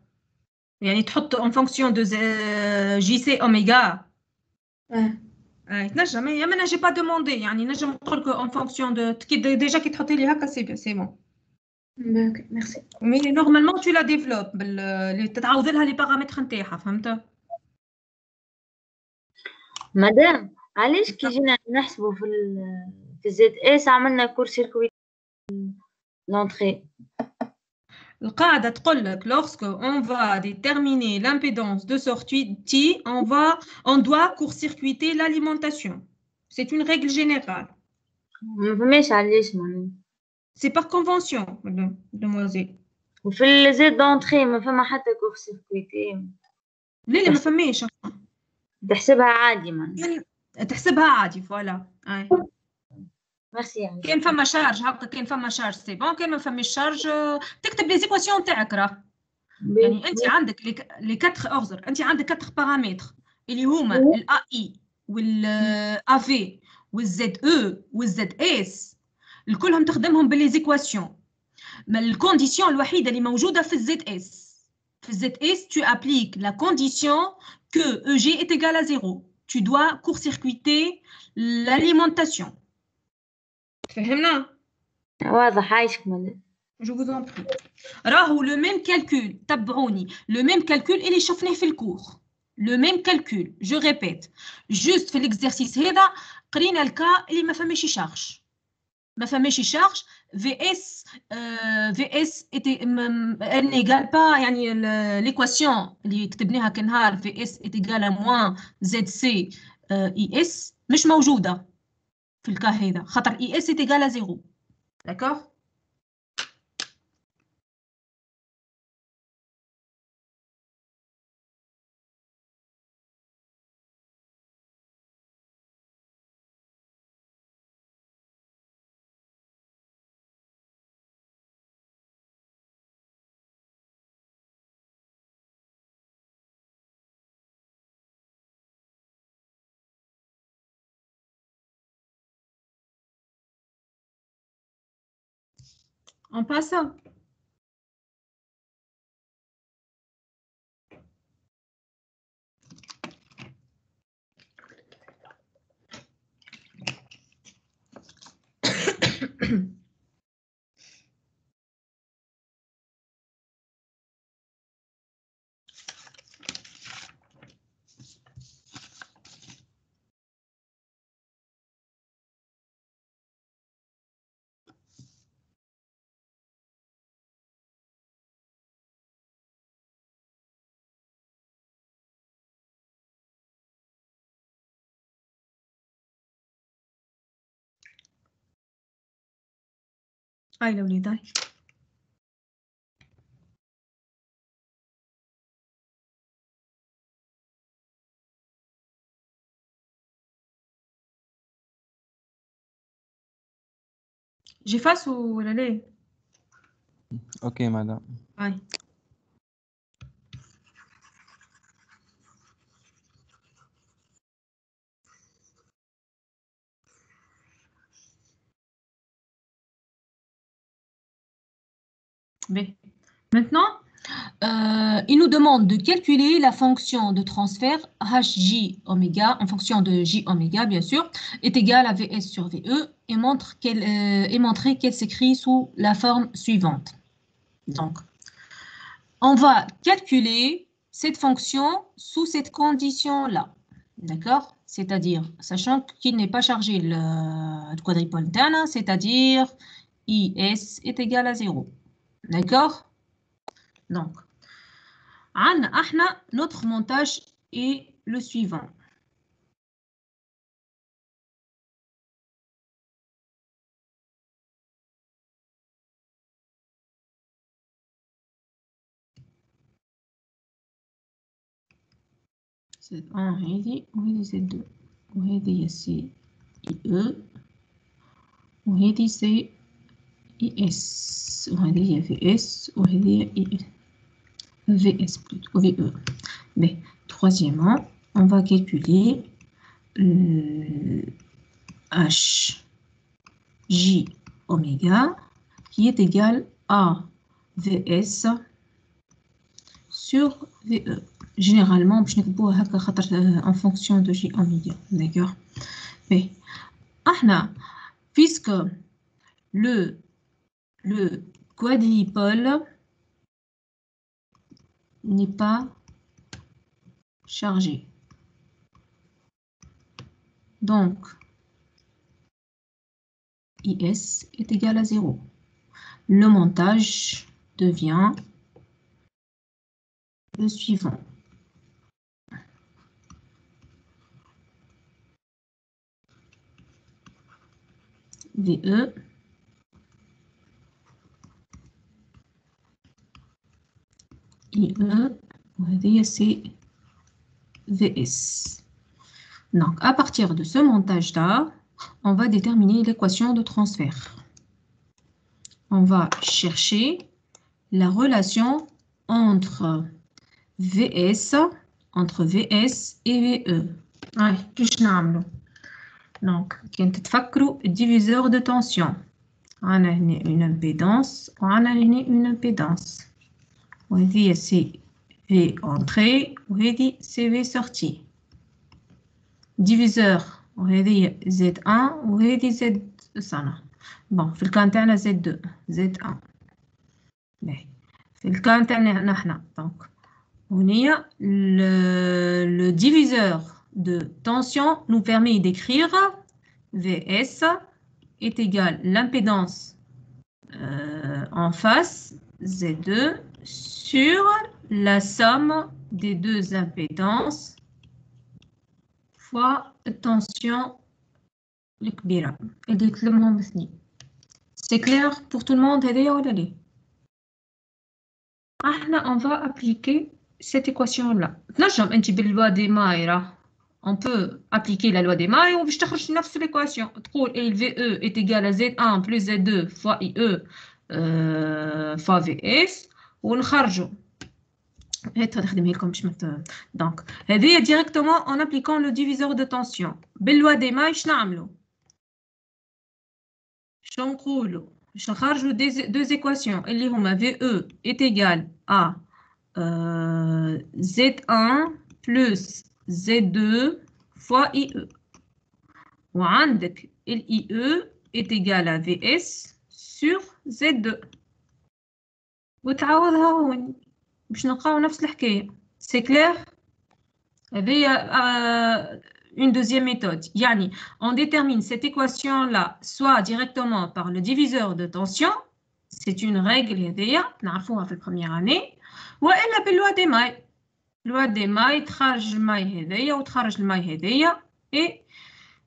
يعني تحط اون فونكسيون دو جي سي اوميغا تنجم هي ما نجي با دوموندي يعني نجم نقول لك اون فونكسيون دو ديجا كي تحطي لي هكا سي بون ميرسي مي نورمالمون تو لا ديفلوب اللي تتعوض لها لي بارامتر نتاعها فهمت مدام علاش كي جينا نحسبوا في زد اس عملنا كور سيركويت لونتري القاعدة تقول لك lorsque on va déterminer l'impédance de sortie on doit court-circuiter l'alimentation. C'est une règle générale. ما فهمش علاش معناها C'est par convention, demoiselle. وفي الزد دونتري ما فما حتى كور سيركويتي لا ما فماش تحسبها عادي معناها تحسبها عادي فوالا ميرسي يعني كاين فما شارج هكا كاين فما شارج سي بون كاين ما فماش شارج تكتب لي زيكواسيون تاعك راه يعني انت عندك لي 4 اوردر انت عندك 4 بارامتر اللي هما الا اي والا في والزد او والزد اس الكلهم تخدمهم باللي زيكواسيون ما الكونديسيون الوحيده اللي موجوده في الزد اس tu appliques la condition que EG est égal à 0 tu dois court-circuiter l'alimentation. فهمنا؟ واضح عايشك مدام. Je vous en prie. راهو le même calcul تبعوني le même calcul اللي شفناه في الكور le même calcul je répète juste في l'exercice هذا قرينا الكا اللي ما فماش شارج ما فماش شارج VS elle n'égale pas يعني l'équation اللي كتبناها كنهار VS est égal à moins ZC IS مش موجودة في الكا هذا خاطر IS est égal à 0 d'accord On passe. هاي الأولاد هاي. j'efface ولا ليه؟ اوكي مدام. هاي. B. Maintenant, il nous demande de calculer la fonction de transfert Hj oméga, en fonction de J oméga, bien sûr, est égale à Vs sur Ve et montrer qu'elle s'écrit sous la forme suivante. Donc, on va calculer cette fonction sous cette condition-là. D'accord? C'est-à-dire, sachant qu'il n'est pas chargé le quadrupole interne, c'est-à-dire Is est égal à 0. D'accord? Donc, notre montage est le suivant. C'est un هذه وهذه Z2 وهذه سي IE وهذه سي IS وهذه VS وهذه IS VS plutôt VE. Mais troisièmement, on va calculer H J oméga qui est égal à VS sur VE. Généralement, en fonction de J oméga. D'accord? Mais, puisque le quadripole n'est pas chargé. Donc, IS est égal à 0. Le montage devient le suivant. VE IE وهذه c'est VS. Donc, à partir de ce montage-là, on va déterminer l'équation de transfert. On va chercher la relation entre VS et VE. كيفاش نعملو؟ Donc, كي تتفكروا diviseur de tension. On a une impédance وعندنا هنا une impédance. وهذه c'est V entrée وهذه c'est V sortie. Diviseur وهذه Z1 وهذه Z صنع. Bon, في الكان تاعنا Z2 Z1. في الكان تاعنا نحنا donc هنا le diviseur de tension nous permet d'écrire Vs est égal l'impédance en face Z2 sur la somme des deux impédances fois tension الكبيرة اللي يتلمهم باثنين. C'est clair pour tout le monde هذايا ولا لا؟ on va appliquer cette équation-là. تنجم أنت باللوا دي مايرة. On peut appliquer la loi des mailles وباش تخرج نفس l'équation. تقول VE est égal à Z1 plus Z2 fois IE fois VS ونخرجوا. هات نخدمها لكم باش donc هذه directement en appliquant le diviseur de tension. باللوا des mailles شنو نعملوا؟ شنو نقولوا؟ Je charge deux équations. VE est égal à Z1 plus Z2 fois IE. Ou l'IE est égal à VS sur Z2. وتعوضها هون باش نلقاو نفس الحكاية. C'est clair? Une deuxième méthode. Yani, on détermine cette équation-là soit directement par le diviseur de tension, c'est une règle نعرفوها في première année, وإلا باللoi des mailles. Loi des mailles تخرج الماي هذيا وتخرج الماي هذيا et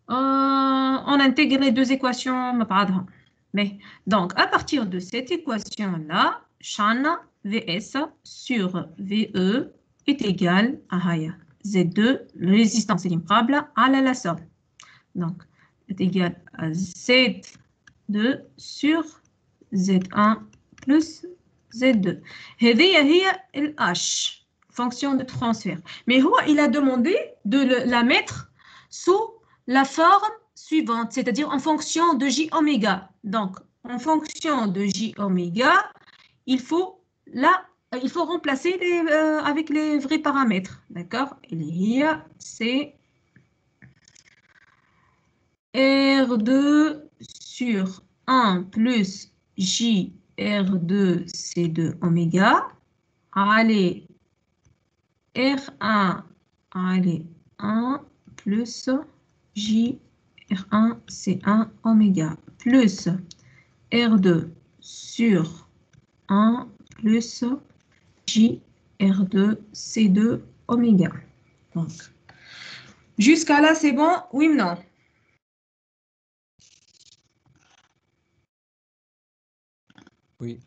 on intègre les deux équations مع بعضها. Mais donc à partir de cette équation-là, شعلنا VS sur VE est égal à هيا Z2, résistance limitable à la somme. Donc, est égal à Z2 sur Z1 plus Z2. هي H, fonction de transfert. Mais il a demandé de la mettre sous la forme suivante, c'est-à-dire en fonction de J oméga. Donc, en fonction de J oméga, il faut remplacer avec les vrais paramètres, d'accord? Et c'est R2 sur 1 plus J R2 C2 oméga. Allez, R1, allez, 1 plus J R1 C1 oméga plus R2 sur 1 plus J R2 C2 oméga. Donc, jusqu'à là, c'est bon? Oui ou non? Oui.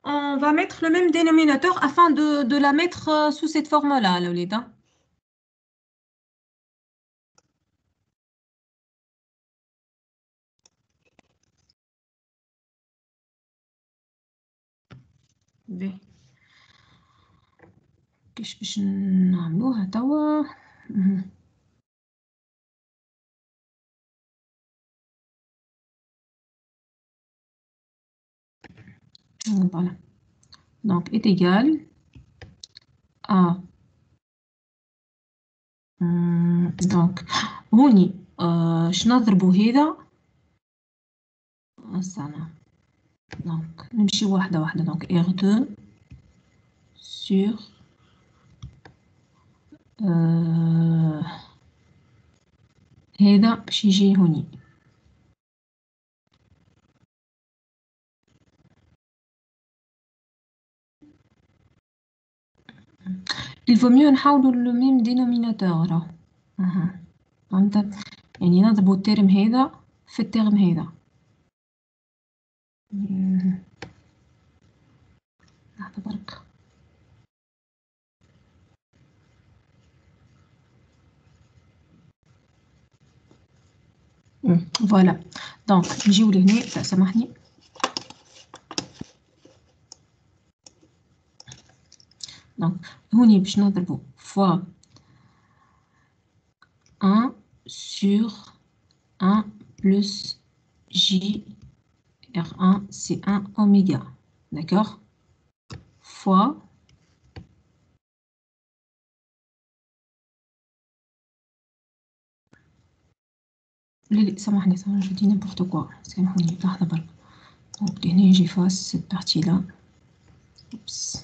On va mettre le même dénominateur afin de la mettre sous cette forme-là, Lolita. كيش باش نعملوها توا؟ Voilà. Donc, est égal à... donc, هوني باش نضربوا هذا. استنى. Donc, نمشي واحدة واحدة. Donc, R2 sur... هذا باش يجي هوني. Il vaut mieux نحاولوا le même dénominateur. فهمت؟ يعني نضربوا الترم هذا في الترم هذا. لحظة برك. فوالا. دونك نجيو لهنا سامحني. دونك هوني باش نضربو فوا 1 sur 1 plus J R1 C1 oméga. D'accord? Fois سامحني je dis n'importe quoi. سامحوني لحظة برك. Donc هنا j'efface cette partie là. Oups.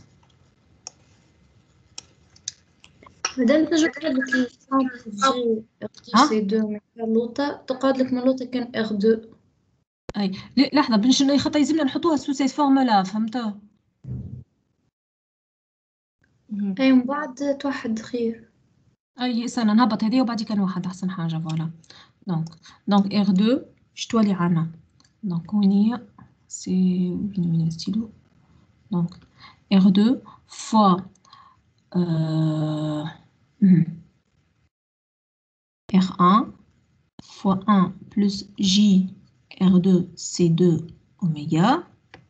مادام تنجم تقعد لك جي R2 C2 من كارلوطا تقعد لك من لوطا كان R2. اي لحظة باش خاطر يلزمنا نحطوها سو سيت فورمولا فهمتوا؟ اي من بعد توحد خير. اي استنى نهبط هذه وبعد كان واحد احسن حاجة فوالا. دونك R2 شتولي عنا. دونك هوني سي من الستيلو. دونك R2 فوا R1 fois 1 plus J R2 C2 oméga,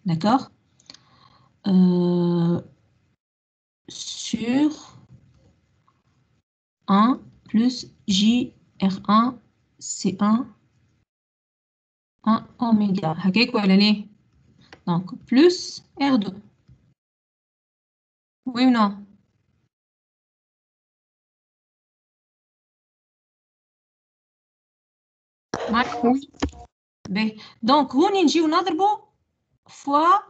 d'accord, sur 1 plus J R1 C1 1 oméga. هكاك ولا ليه؟ Donc plus R2. Oui ou non? Oui. Donc هوني نجيو نضربو fois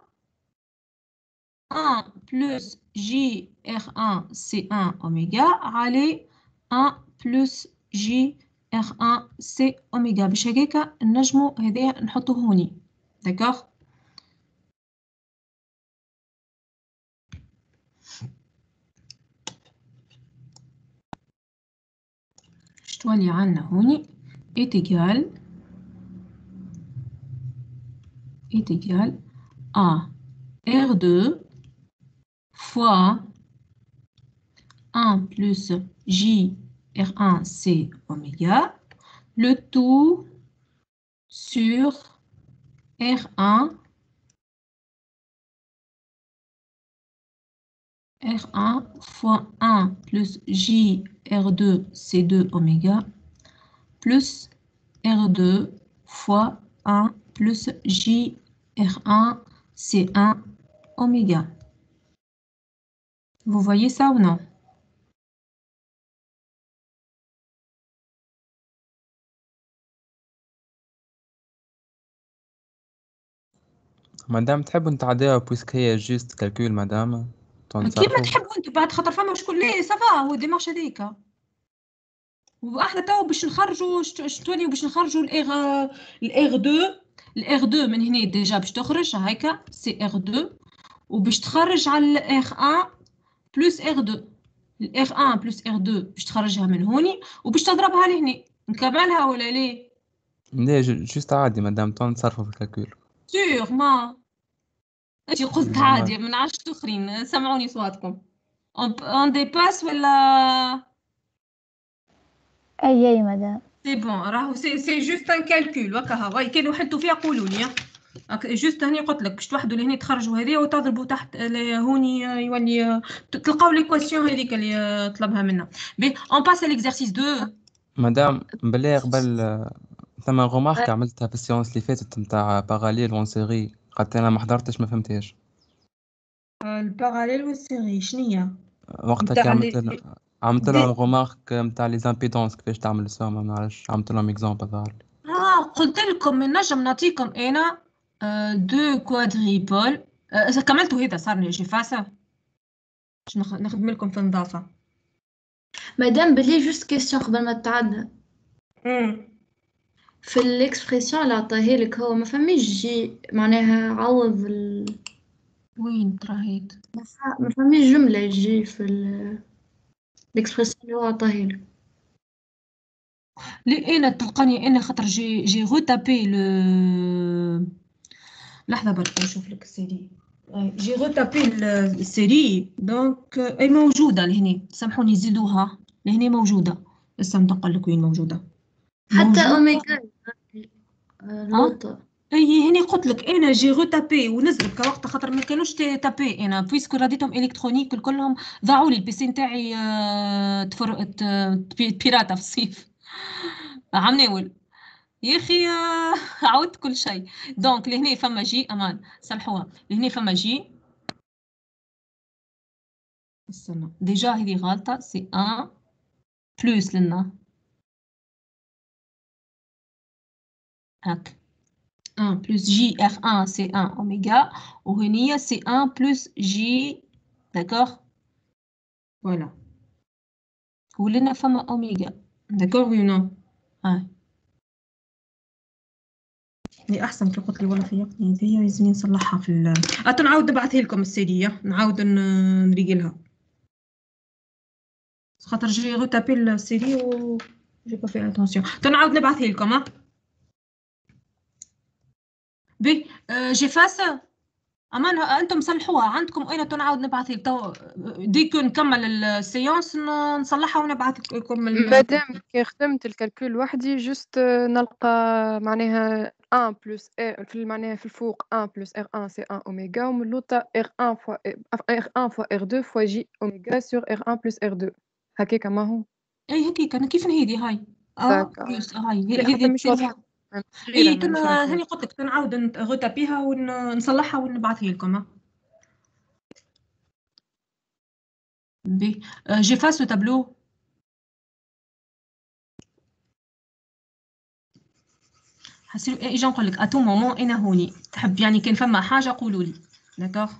1 plus J R1 C1 oméga على 1 plus J R1 C oméga. باش هكاكا نجمو هذايا نحطوه هوني. داكوغ؟ باش تولي عندنا هوني est égal à R2 fois 1 plus J R1 C oméga, le tout sur R1 fois 1 plus J R2 C2 oméga plus R2 fois 1 plus J R1 C1 oméga. Vous voyez ça ou non? مدام تحبوا نتعداها بويسك هي جوست كالكول مدام كيما تحبوا انتوا بعد خاطر فما شكون ليه سافا هو ديمارش هذيك واحنا تو باش نخرجوا شتوني باش نخرجوا الاغ 2 الاغ 2 من هنا ديجا باش تخرج هيك سي ار 2 وباش تخرج على الاغ 1 بلس ار 2 الاغ 1 بلس ار 2 باش تخرجها من هوني وباش تضربها لهنا نكملها ولا ليه؟ لا جوست عادي مدام تو نتصرفوا في الكالكول سيغ ما انت قلت عادي من 10 اخرين سمعوني صواتكم اون ديباس ولا اي مدام سي بون راهو سي جوست ان كالكول وكا هاو كانوا حلتوا فيها قولوا لي جوست هني قلت لك باش توحدوا لهنا تخرجوا هذه وتضربوا تحت هوني يولي تلقاو ليكواسيون هذيك اللي طلبها منا بي اون باس ليكزارسيس 2 مدام بالله قبل ثم غومارك عملتها في السيونس اللي فاتت نتاع باراليل اون سيري قالت انا ما حضرتش ما فهمتهاش الباراليل والسيري شنيا وقتها عملت لهم غومارك نتاع لي زامبيدونس كيفاش تعمل سوا ما نعرفش عملت لهم اكزامبل ظهر قلت لكم نجم نعطيكم انا دو كوادريبول كملتوا هذا صار لي فاسه باش نخدم لكم في النظافه مادام بلي جوست كيستيون قبل ما تعدى في الاكسبريسيون اللي عطاها لك هو ما فماش جي معناها عوض وين تراهيت ما فماش جملة جي في الاكسبريسيون اللي هو عطاها لك لي انا تلقاني انا خاطر جي غوتابي لو لحظه برك نشوف لك السيري جي غوتابي السيري دونك اي موجوده لهنا سامحوني زيدوها لهنا موجوده لسه ننقل لك وين موجوده حتى اوميجا لوطه اي هني قلت لك انا جي غوتابي ونزلت كوقت خاطر ما كانوش تابي انا بويسكو رديتهم الكترونيك كلهم ضاعوا لي البيسي نتاعي بيراتا في الصيف عمناول يا اخي عودت كل شيء دونك لهنا فما جي امان سامحوها لهنا فما جي استنى ديجا هذه غلطه سي 1 بلس لنا هاك 1 plus JR1 C1 oméga ou هنية C1 plus J d'accord voilà ولنا فما اوميجا d'accord oui ou non اللي احسن كي قلت لي والله فيقني هذيا لازم نصلحها في نعاود نبعثها لكم السيديه نعاود نريقلها خاطر جي غوتابي السيري و جي با في اتونسيون نعاود نبعثها لكم بي j'efface امان انتم صلحوها عندكم اين نعاود نبعث تو ديك نكمل السيونس نصلحها ونبعث لكم مادام كي خدمت الكالكول وحدي جست نلقى معناها 1 بلس معناها في الفوق 1 بلس R1 سي 1 اوميغا ومن اللوطة R1 فوا R2 فوا جي اوميغا سور R1 بلس R2 هكاك ما هو. اي هكيك انا كيف نهيدي هاي هاي هذه مش واضحة. اي هاني قلت لك نعاود نغوتابيها ونصلحها ونبعثها لكم. j'efface le tableau. حسيت اجي نقول لك اتو مومون انا هوني تحب يعني كان فما حاجه قولوا لي داكوغ.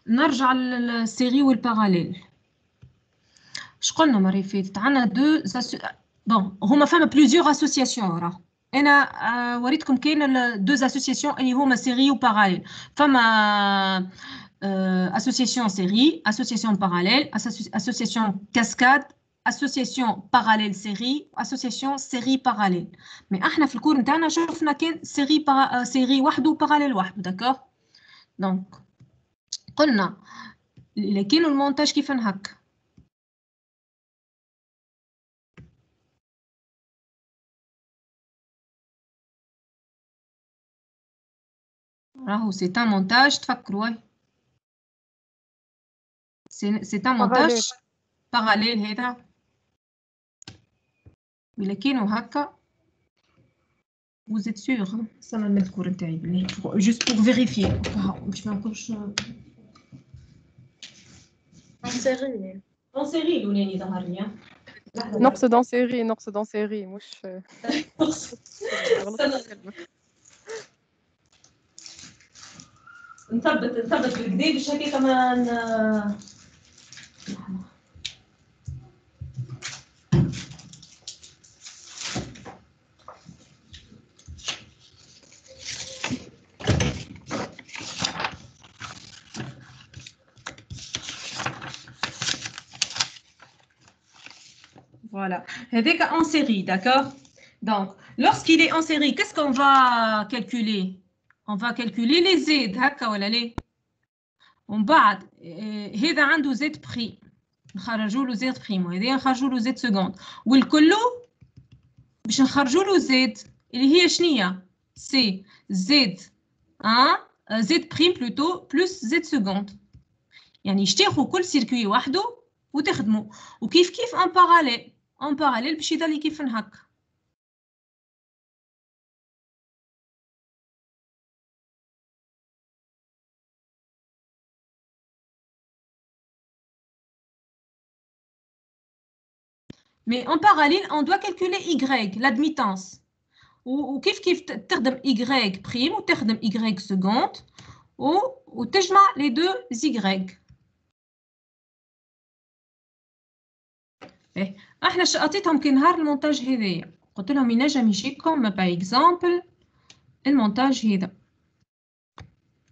نرجع للسيري والباراليل. اش قلنا المره اللي فاتت عندنا بون هما فما بليزيور اسوسياسيون راه انا وريتكم كاين دو اسوسياسيون اللي هما سيري وباراليل. فما اسوسياسيون سيري اسوسياسيون باراليل اسوسياسيون كاسكاد اسوسياسيون باراليل سيري اسوسياسيون سيري باراليل. مي احنا في الكور نتاعنا شفنا كان سيري وحده وباراليل وحده داكوغ. دونك قلنا اللي كاينو المونتاج كيف نهك راهو سي ان مونتاج تفكروا سي ان مونتاج باراليل هذا ولا كاينو هكا vous êtes sûr ça ما المذكور نتاعي بالله juste pour vérifier باش ما نقولش en série الأولاني ظهر لي نقص دون سيري مش نثبت بالكدا باش هكا كمان voilà هذاك en série d'accord. donc lorsqu'il est en série qu'est-ce qu'on va calculer? on va calculer les Z هكا ولا ليه؟ ومن بعد هذا عنده Z بريم نخرجوا له Z بريم وهذا نخرجوا له Z سكوند والكلو باش نخرجوا له Z اللي هي شنية؟ سي Z Z بريم بلوتو بلس Z سكوند. يعني تاخذوا كل سيركوي وحده وتخدموا وكيف كيف ان باراليل باش يضل كيف نهك. Mais en parallèle, on doit calculer Y, l'admittance. Ou كيف تخدم Y prime ou تخدم Y seconde ou تجمع les deux Y. احنا عطيتهم كي نهار المونتاج هذايا قلت لهم ينجم يجيكم باغ اكزومبل المونتاج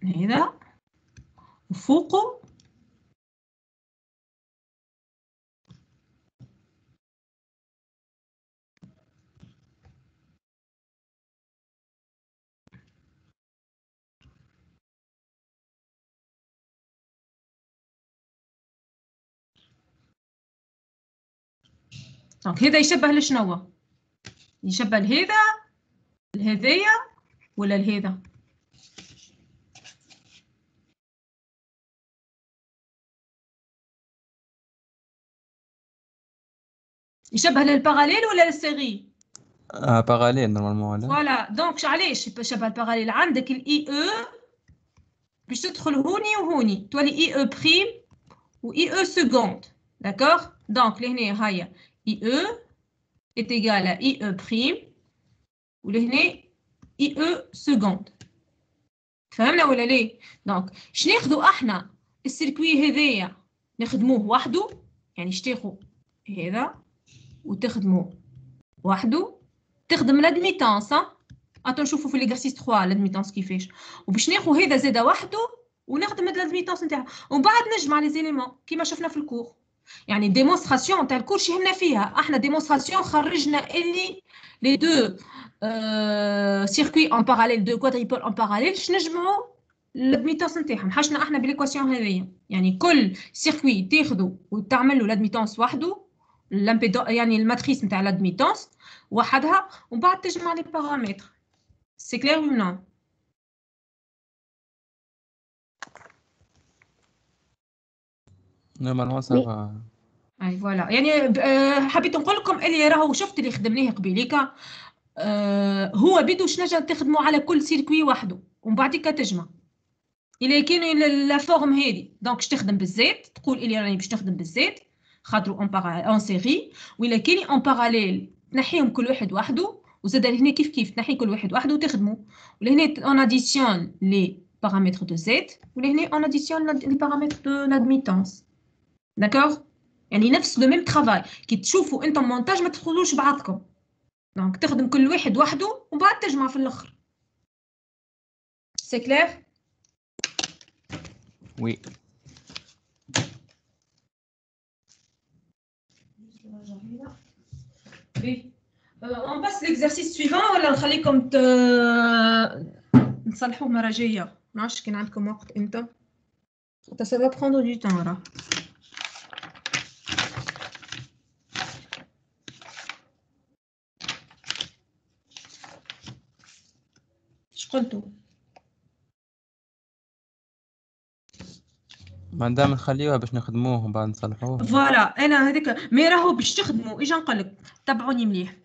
هذا وفوقه دونك هذا يشبه لشنو؟ يشبه لهذا لهذايا ولا لهذا؟ يشبه للباراليل ولا للسيري؟ باراليل نورمالمون. فوالا دونك علاش يشبه الباراليل؟ عندك الاي او باش تدخل هوني وهوني تولي اي او بريم و اي او سكوند داكوغ. دونك لهنا هيا اي او est égal à IE prime ولهنا IE seconde. فهمنا ولا ليه؟ دونك اش ناخذوا احنا السيركوي هذايا نخدموه وحده يعني اش تاخذوا هذا وتخدموه وحده تخدم l'admittance. اتو نشوفوا في l'exercice 3 l'admittance كيفاش. وباش ناخذ هذا زاد وحده ونخدم l'admittance نتاعها. ومن بعد نجمع لي زيليمون كيما شفنا في الكور. يعني ديمونستراسيون تاع الكور شهمنا فيها. احنا ديمونستراسيون خرجنا اللي لي دو circuits en parallèle, deux quadripoles en parallèle, نجمعوا l'admittance نتاعهم. حاجنا احنا بالايكواسيون هذه. يعني كل سيركوي تاخذوا وتعمل له l'admittance وحده، يعني الماتريس نتاع l'admittance وحدها، ومن بعد تجمع لي بارامتر. سي كلير ولا نو؟ نورمالمون سافا. اي فوالا. يعني حبيت نقول لكم اللي راهو شفت اللي خدمناه قبيليكا، هو بدوش نجم تخدموا على كل سيركوي وحده ومن بعديك تجمع. إلا كاين لا فورم هذه دونك باش تخدم بالزيت، تقول اللي راني باش نخدم بالزيت خاطرو اون سيري، وإلا كاين اون باراليل تنحيهم كل واحد وحده، وزاد هنا كيف تنحي كل واحد وحده وتخدموا. ولهنا اون اديسيون لي بارامتر دو زيت، ولهنا اون اديسيون لي بارامتر دو لادميتونس. داكوغ؟ يعني نفس لو ميم ترافاي. كي تشوفوا انتم مونتاج ما تدخلوش بعضكم، دونك تخدم كل واحد وحده ومن بعد تجمع في الاخر. سي كلير؟ وي. on passe l'exercice suivant ولا نخليكم نصلحوه مرة جاية؟ ما نعرفش كان عندكم وقت امتى. ça va prendre du temps راه. اش قلتوا؟ مادام نخليوها باش نخدموه وبعد نصلحوه. فوالا انا هذيك مي راهو باش تخدموا. اجا نقول لك تبعوني مليح.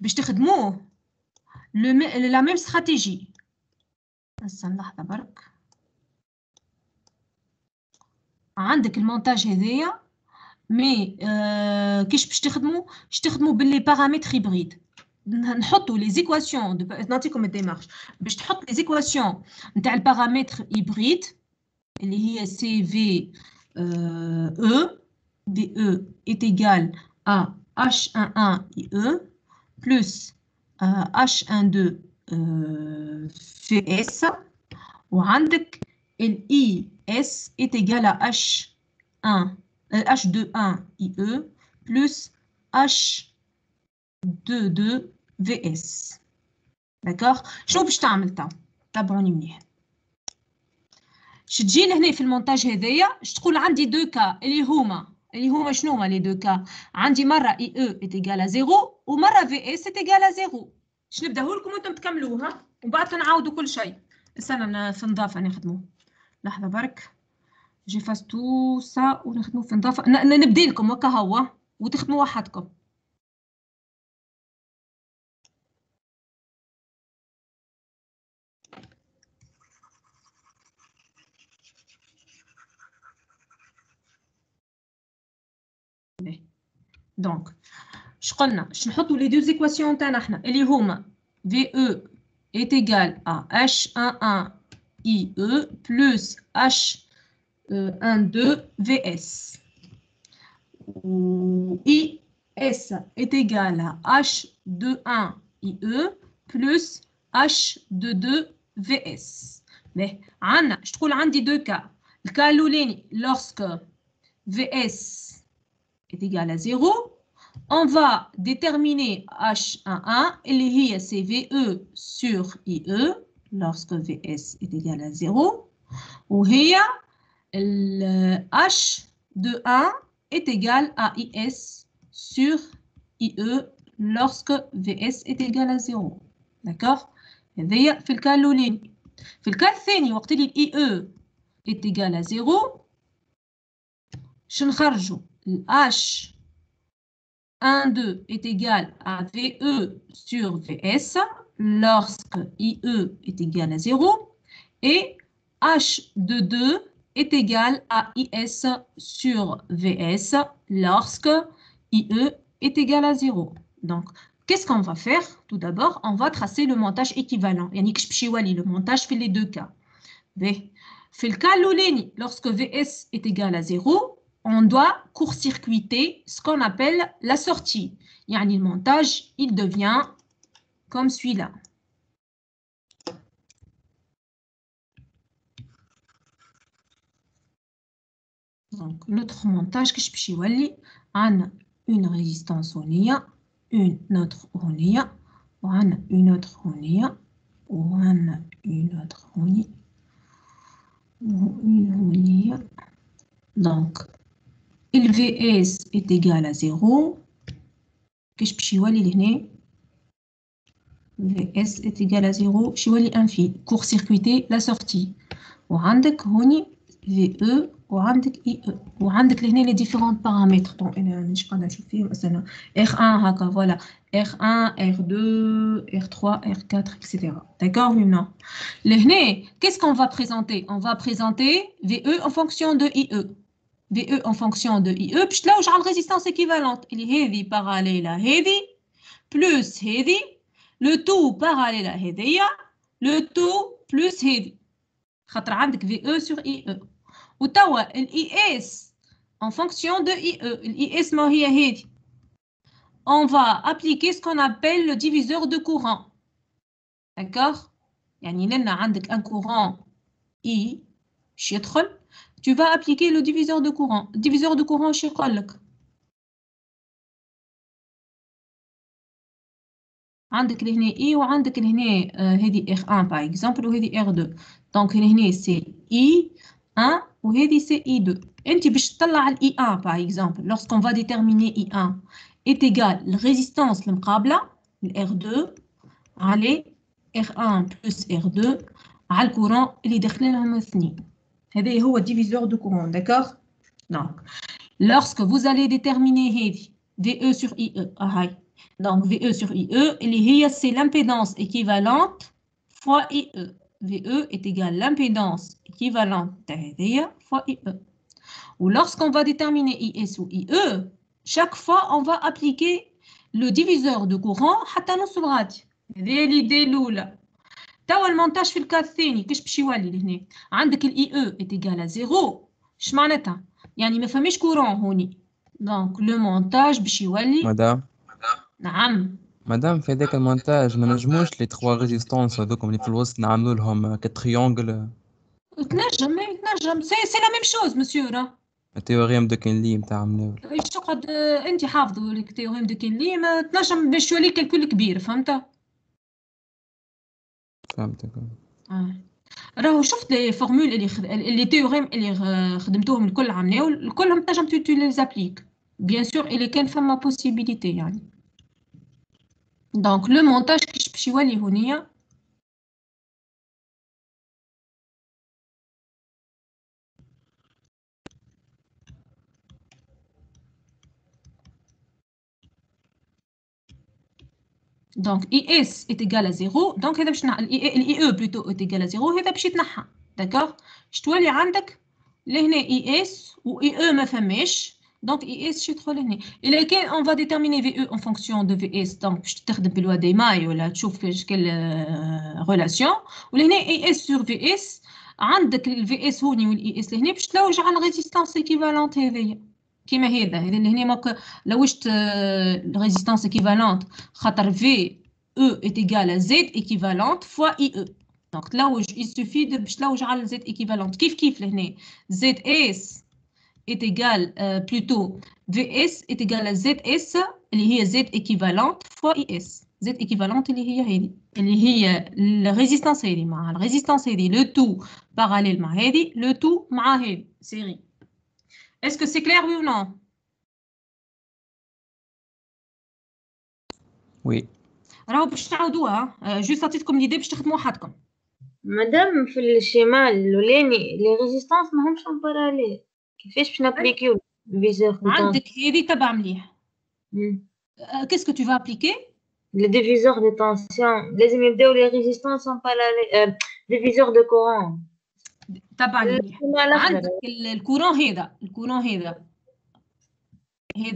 باش تخدموه لا ميم استراتيجي. استنى لحظه برك. عندك المونتاج هذايا مي كيش باش تخدموا باللي بارامتر هيبريد. نحطوا لي زيكواسيون نعطيكم الديمارش باش تحط لي زيكواسيون نتاع البارامتر هيبريد اللي هي سي في دي او est égal à H11 IE plus H12 VS وعندك ال IS est égal à H21 IE plus H22 VS. داكوغ؟ شنو باش تعمل تابعوني مليح. تجي لهنا في المونتاج هذايا تقول عندي دو كا اللي هما شنو هما لي دو كا؟ عندي مره اي او est égal à 0 ومره في اس est égal à 0. باش نبداو لكم وانتم تكملوها ومن بعد نعاودوا كل شيء. استنى في نظافه نخدموا. لحظه برك جيفاس تو سا ونخدموا في نظافه. نبدا لكم وكا هو وتخدموا وحدكم. دونك اش قلنا؟ باش نحطوا لي دو زيكواسيون تاعنا احنا اللي هما في او est égal à H11 IE plus H12 VS ou IS est égal à H21 IE plus H22 VS. Mais عندنا اش تقول؟ عندي دو كا. الكا الاولاني lorsque VS est égal à 0, on va déterminer H11 اللي هي CVE sur IE lorsque VS est égal à 0 وهي H21 est égal à IS sur IE lorsque VS est égal à 0. D'accord? هذايا في الكا الأولاني. في الكا الثاني وقت اللي IE est égal à 0 شنو نخرجوا؟ H12 est égal à VE sur VS lorsque IE est égal à 0 et H22 est égal à IS sur VS lorsque IE est égal à 0. Donc, qu'est-ce qu'on va faire? Tout d'abord, on va tracer le montage équivalent. يعني كش باش يولي le montage في les deux cas. في الكا الأولاني lorsque VS est égal à 0, on doit court-circuiter ce qu'on appelle la sortie. Yani le montage, il devient comme celui-là. Donc, notre montage, qu'est-ce que je vais faire? Une résistance هونية, une autre هونية, وعندنا une autre هونية, وعندنا une autre هونية, une هونية. Donc, le VS est égal à 0. كيش باش يولي لهنا؟ VS est égal à 0. باش يولي infini. Court-circuiter la sortie. وعندك هوني VE وعندك IE. وعندك لهنا les différents paramètres. Donc أنا مش قادرة نشوف فيهم مثلا R1 هكا voilà R1 R2 R3 R4 etc. D'accord ou non? لهنا qu'est-ce qu'on va présenter? On va présenter VE en fonction de IE. VE en fonction de IE باش تلوج على الرésistance équivalente اللي هذه parallèle هذه plus هذه le tout parallèle هذيا le tout plus هذه خاطر عندك VE sur IE وتوا ال IS en fonction de IE ال IS ما هي هذه on va appliquer ce qu'on appelle le diviseur de courant d'accord يعني لنا عندك un courant I باش يدخل tu vas appliquer le diviseur de courant. Le diviseur de courant, je sais quoi. عندك لهنا I وعندك لهنا هذه R1 par exemple وهذه R2. Donc لهنا c'est I1 وهذه c'est I2. أنت باش تطلع ال I1 par exemple. Lorsqu'on va déterminer I1 est égal la résistance المقابلة R2 على R1 plus R2 على الكورون اللي داخلين لهم اثنين. هذا هو diviseur de courant, d'accord? Donc, lorsque vous allez déterminer VE sur IE, donc VE sur IE, c'est l'impédance équivalente fois IE. VE est égal à l'impédance équivalente fois IE. Ou lorsqu'on va déterminer IS ou IE, chaque fois on va appliquer le diviseur de courant حتى نوصل غادي. هذه l'idée الأولى. توا المونتاج في الكاد الثاني كيش باش يولي لهنا؟ عندك الاي او est égal à 0. اش معناتها؟ يعني ما فماش كورون هوني. دونك لو مونتاج باش يولي مدام نعم مدام في هذاك المونتاج ما نجموش لي 3 ريزيستونس هذوكم اللي في الوسط نعملوا لهم كتريونغل تنجم سي لا ميم شوز مسيو راه التيوريم دو كينلي نتاع مناول ايش تقعد انت حافظوا التيوريم دو كينلي ما تنجم باش يولي كالكول كبير فهمت؟ فهمتك. راهو شفت لي فورمول اللي تيوريم اللي خدمتوهم الكل عملناو الكلهم تنجم لي زابليك بيان سور اللي كان فما بوسيبيليتي يعني. دونك لو مونتاج كيش باش يولي هونيا دونك IS est égal à 0 دونك هذا باش IE plutôt est égal à 0 هذا باش يتنحى داكوغ باش تولي عندك لهنا IS و IE ما فماش دونك IS باش يدخل هنا الا كان on va déterminer VE en fonction de VS دونك باش تستخدم بالوا دي ماي ولا تشوف في شكل ريلاسيون ولهنا IS sur VS عندك ال VS هوني وال IS لهنا باش تلوج على الريزيستانس ايكيفالونت هذيا كيما هذا اللي هنا ماك لوجت ريزيستانس ايكيفالونت خاطر في او est égal à Z équivalente fois IE دونك تلوج il suffit de باش تلوج على Z équivalente كيف لهنا ZS est égal plutôt VS est égal à ZS اللي هي Z équivalente fois IS Z équivalente اللي هي هذه اللي هي الريزيستانس هذه مع الريزيستانس هذه لو تو باراليل مع هذه لو تو مع هذه سيري. Est-ce que c'est clair, oui ou non? Oui. راهو باش تعاودوها جوست عطيتكم ليدي باش تخدموا وحدكم. مادام في الشمال الاولاني لي ريزيستانس ماهمش باراليل كيفاش باش نابليكيو الفيزور عندك هذه تبع مليح. Qu'est-ce que tu vas appliquer? Le diviseur de tension لازم يبداو لي ريزيستانس ان باراليل ديفيزور دو كورون تبع مليح. عندك الكورون هذا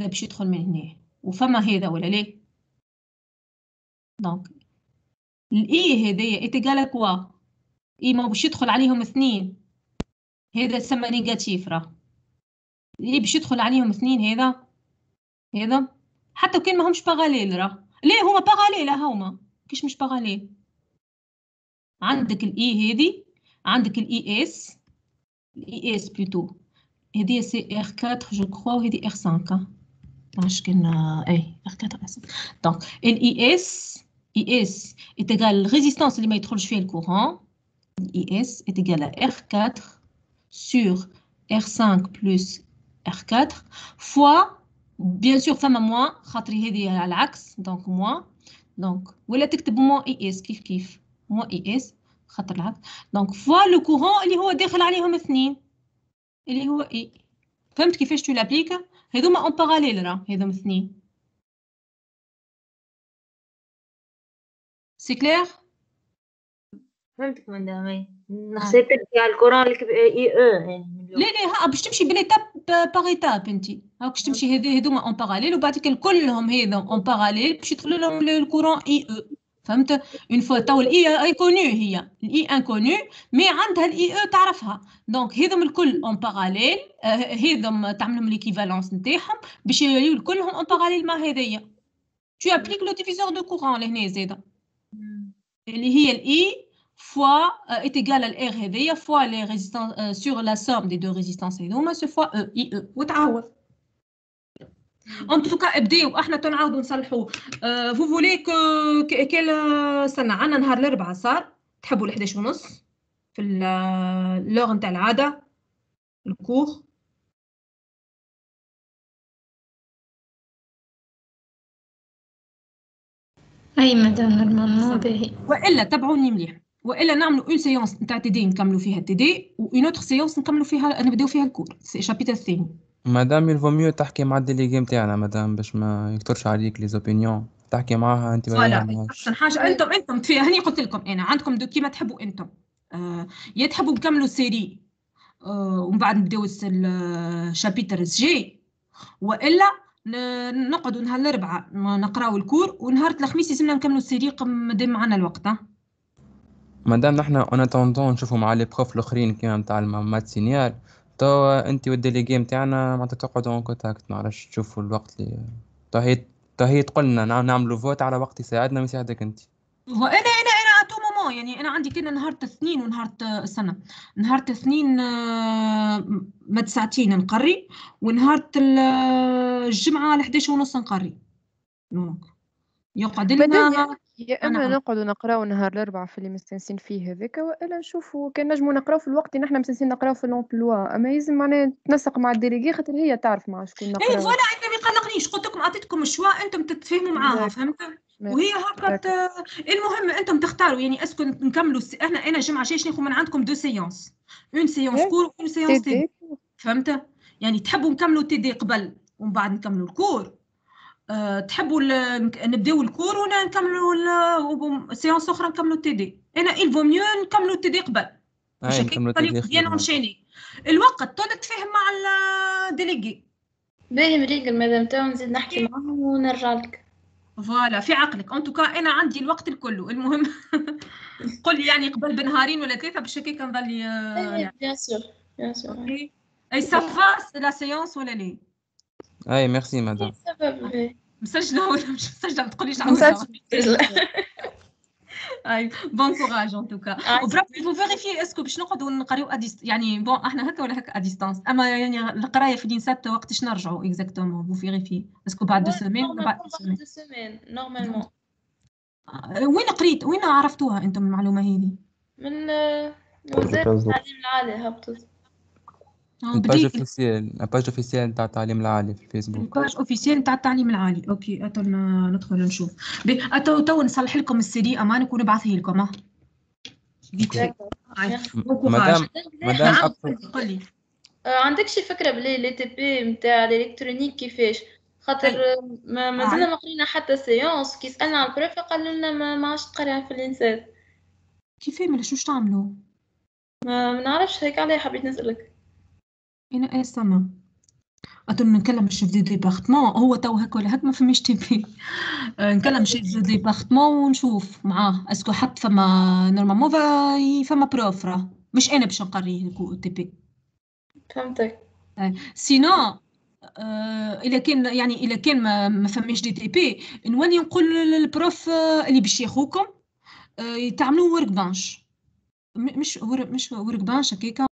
باش يدخل من هنا وفما هذا ولا ليه؟ دونك الاي هذايا ايتيغال كوا اي ما باش يدخل عليهم اثنين هذا يسمى نيجاتيف راه اللي باش يدخل عليهم اثنين هذا حتى وكان ماهمش باراليل راه ليه هما باراليل هما كيش مش باراليل؟ عندك الاي هذه، عندك الاي اس بلوتو، هذه سي ار 4 جو كخوا وهذه ار 5. مش كنا اي ار 4 اس. دونك الاي اس est égal الريزيستانس اللي ما يدخلش فيها الكورون، الاي اس est égal à R4 sur R5 plus R4 fois bien sûr فما موان خاطري هذه على العكس دونك موان، دونك ولا تكتب موان اي اس كيف موان اي اس خاطر العكس، دونك فوا لو كورون اللي هو داخل عليهم اثنين اللي هو اي. فهمت كيفاش تو لابليك؟ هذوما اون باراليل راه هذوما اثنين. سي كلير؟ فهمتك مدام. خصك تحكي على الكورون اللي اي او يعني. لا باش تمشي بالإيتاب باغ إيتاب انت هاكش تمشي هذوما اون باراليل وبعد كل كلهم هذا اون باراليل باش يدخلوا لهم الكورون اي او. فهمت؟ اون فوا تو الاي اي كونو هي الاي انكونو مي عندها الاي او تعرفها، دونك هذم الكل اون باراليل هذم تعملهم ليكيفالونس نتاعهم باش يوليو كلهم اون باراليل مع هذيا. tu appliques le diviseur de courant لهنا زاده اللي هي الاي fois est égal à R هذيا fois les résistances sur la somme des deux résistances هذوما ce fois E I E وتعوض. en tout cas ابداو احنا تنعاودوا نصلحوا. vous voulez que quelle سنة عندنا نهار الأربعاء صار تحبوا ل 11:30 في اللغة نتاع العادة الكور. أي مدام نورمالمون باهي. والا تبعوني مليح، والا نعملوا اون سيونس نتاع تي دي نكملوا فيها تي دي واون اوتر سيونس نكملوا فيها نبداو فيها الكور سي شابيتر الثاني. مادام يلفو ميو تحكي مع الديليغي نتاعنا مادام باش ما يكثرش عليك لي زوبينيون، تحكي معاها انت فوالا احسن حاجه. انتم هني قلت لكم انا عندكم دو كيما تحبوا انتم. يا تحبوا نكملوا السيري ومن بعد نبداو الشابيتر الجاي، والا نقعدوا نهار الاربعاء نقراو الكور ونهار الخميس لازمنا نكملوا السيري مادام معنا الوقت. مادام نحنا اون اتوندون نشوفوا مع لي بروف الاخرين كيما نتاع المات سينيال، تو انت والديليغي نتاعنا معناتها تقعدوا اون كونتاكت معرفش تشوفوا الوقت اللي تو هي تقول لنا نعملوا فوت على وقت يساعدنا ويساعدك انت. انا تو مومون يعني انا عندي كنا نهار الاثنين ونهار السنه نهار الاثنين مد ساعتين نقري ونهار الجمعه على 11:30 نقري. يقعد لنا يا اما نقعدوا نقراو نهار الاربعاء في اللي مستنسين فيه هذاك، والا نشوفوا كان نجموا نقراو في الوقت اللي نحنا مستنسين نقراو في لومبلوا، اما يلزم معناها تنسق مع الديليغي خاطر هي تعرف مع شكون نقراو. اي فوالا انا ما يقلقنيش، قلت لكم عطيتكم الشوا انتم تتفاهموا معاها فهمت، وهي هكا المهم انتم تختاروا يعني اسكو نكملوا انا الجمعه جاي ناخذ من عندكم دو سيونس، اون سيونس كور واون سيونس تي دي فهمت. يعني تحبوا نكملوا تي دي قبل ومن بعد نكملوا الكور، تحبوا نبداو الكور ونكملوا سيونس اخرى نكملوا تي دي. انا il vaut mieux نكملوا تي دي قبل باش نكملوا بيان اونشيني الوقت تو نتفاهم مع الديليغي. باهي مريقل مادام تو نزيد نحكي معاهم ونرجع لك. فوالا في عقلك ان توكا انا عندي الوقت الكل. المهم قل لي يعني قبل بنهارين ولا ثلاثه باش هكاك نظل يعني بيان سور بيان سور. اي سافا لا سيونس ولا لي؟ اي ميرسي مدام. مسجله ولا مش مسجله؟ ما تقوليش عاودها. اي بون كوراج ان توكا. وبرافو فو فيريفي اسكو باش نقعدوا نقراو يعني بون احنا هكا ولا هكا ا ديستانس، اما يعني القرايه في الانسات وقتاش نرجعوا اكزاكتومون فو فيريفي اسكو بعد 2 سيمين ولا بعد 2 سيمين نورمالمون. وين قريت وين عرفتوها انتم المعلومه هذه؟ من وزاره التعليم العالي هبطت. الباج اوفيسيال نتاع التعليم العالي في الفيسبوك. الباج اوفيسيال نتاع التعليم العالي. اوكي اتو ندخل نشوف. تو نصلح لكم السي امانك ونبعثه لكم. مدام قولي عندك شي فكره بلي لي تي بي نتاع الالكترونيك كيفاش؟ خاطر ما زلنا ما قرينا حتى سيونس كي سالنا على البروف قالوا لنا ما عادش تقريها في الانسات. كيف مالا شوش تعملوا؟ ما نعرفش هيك عليه حبيت نسالك. انا اسمع أتون نكلم الشيف دي ديبارتمون هو تو هكا ولا هكا ما فماش تي بي. نكلم شيف دي ديبارتمون ونشوف معاه اسكو حط فما نورمالمون فما بروف راه مش انا باش نقريه تي بي. فهمتك. سينو الا كان ما فماش دي تي بي نولي نقول للبروف اللي باش ياخوكم تعملوا ورك بانش مش ورك بانش هكاك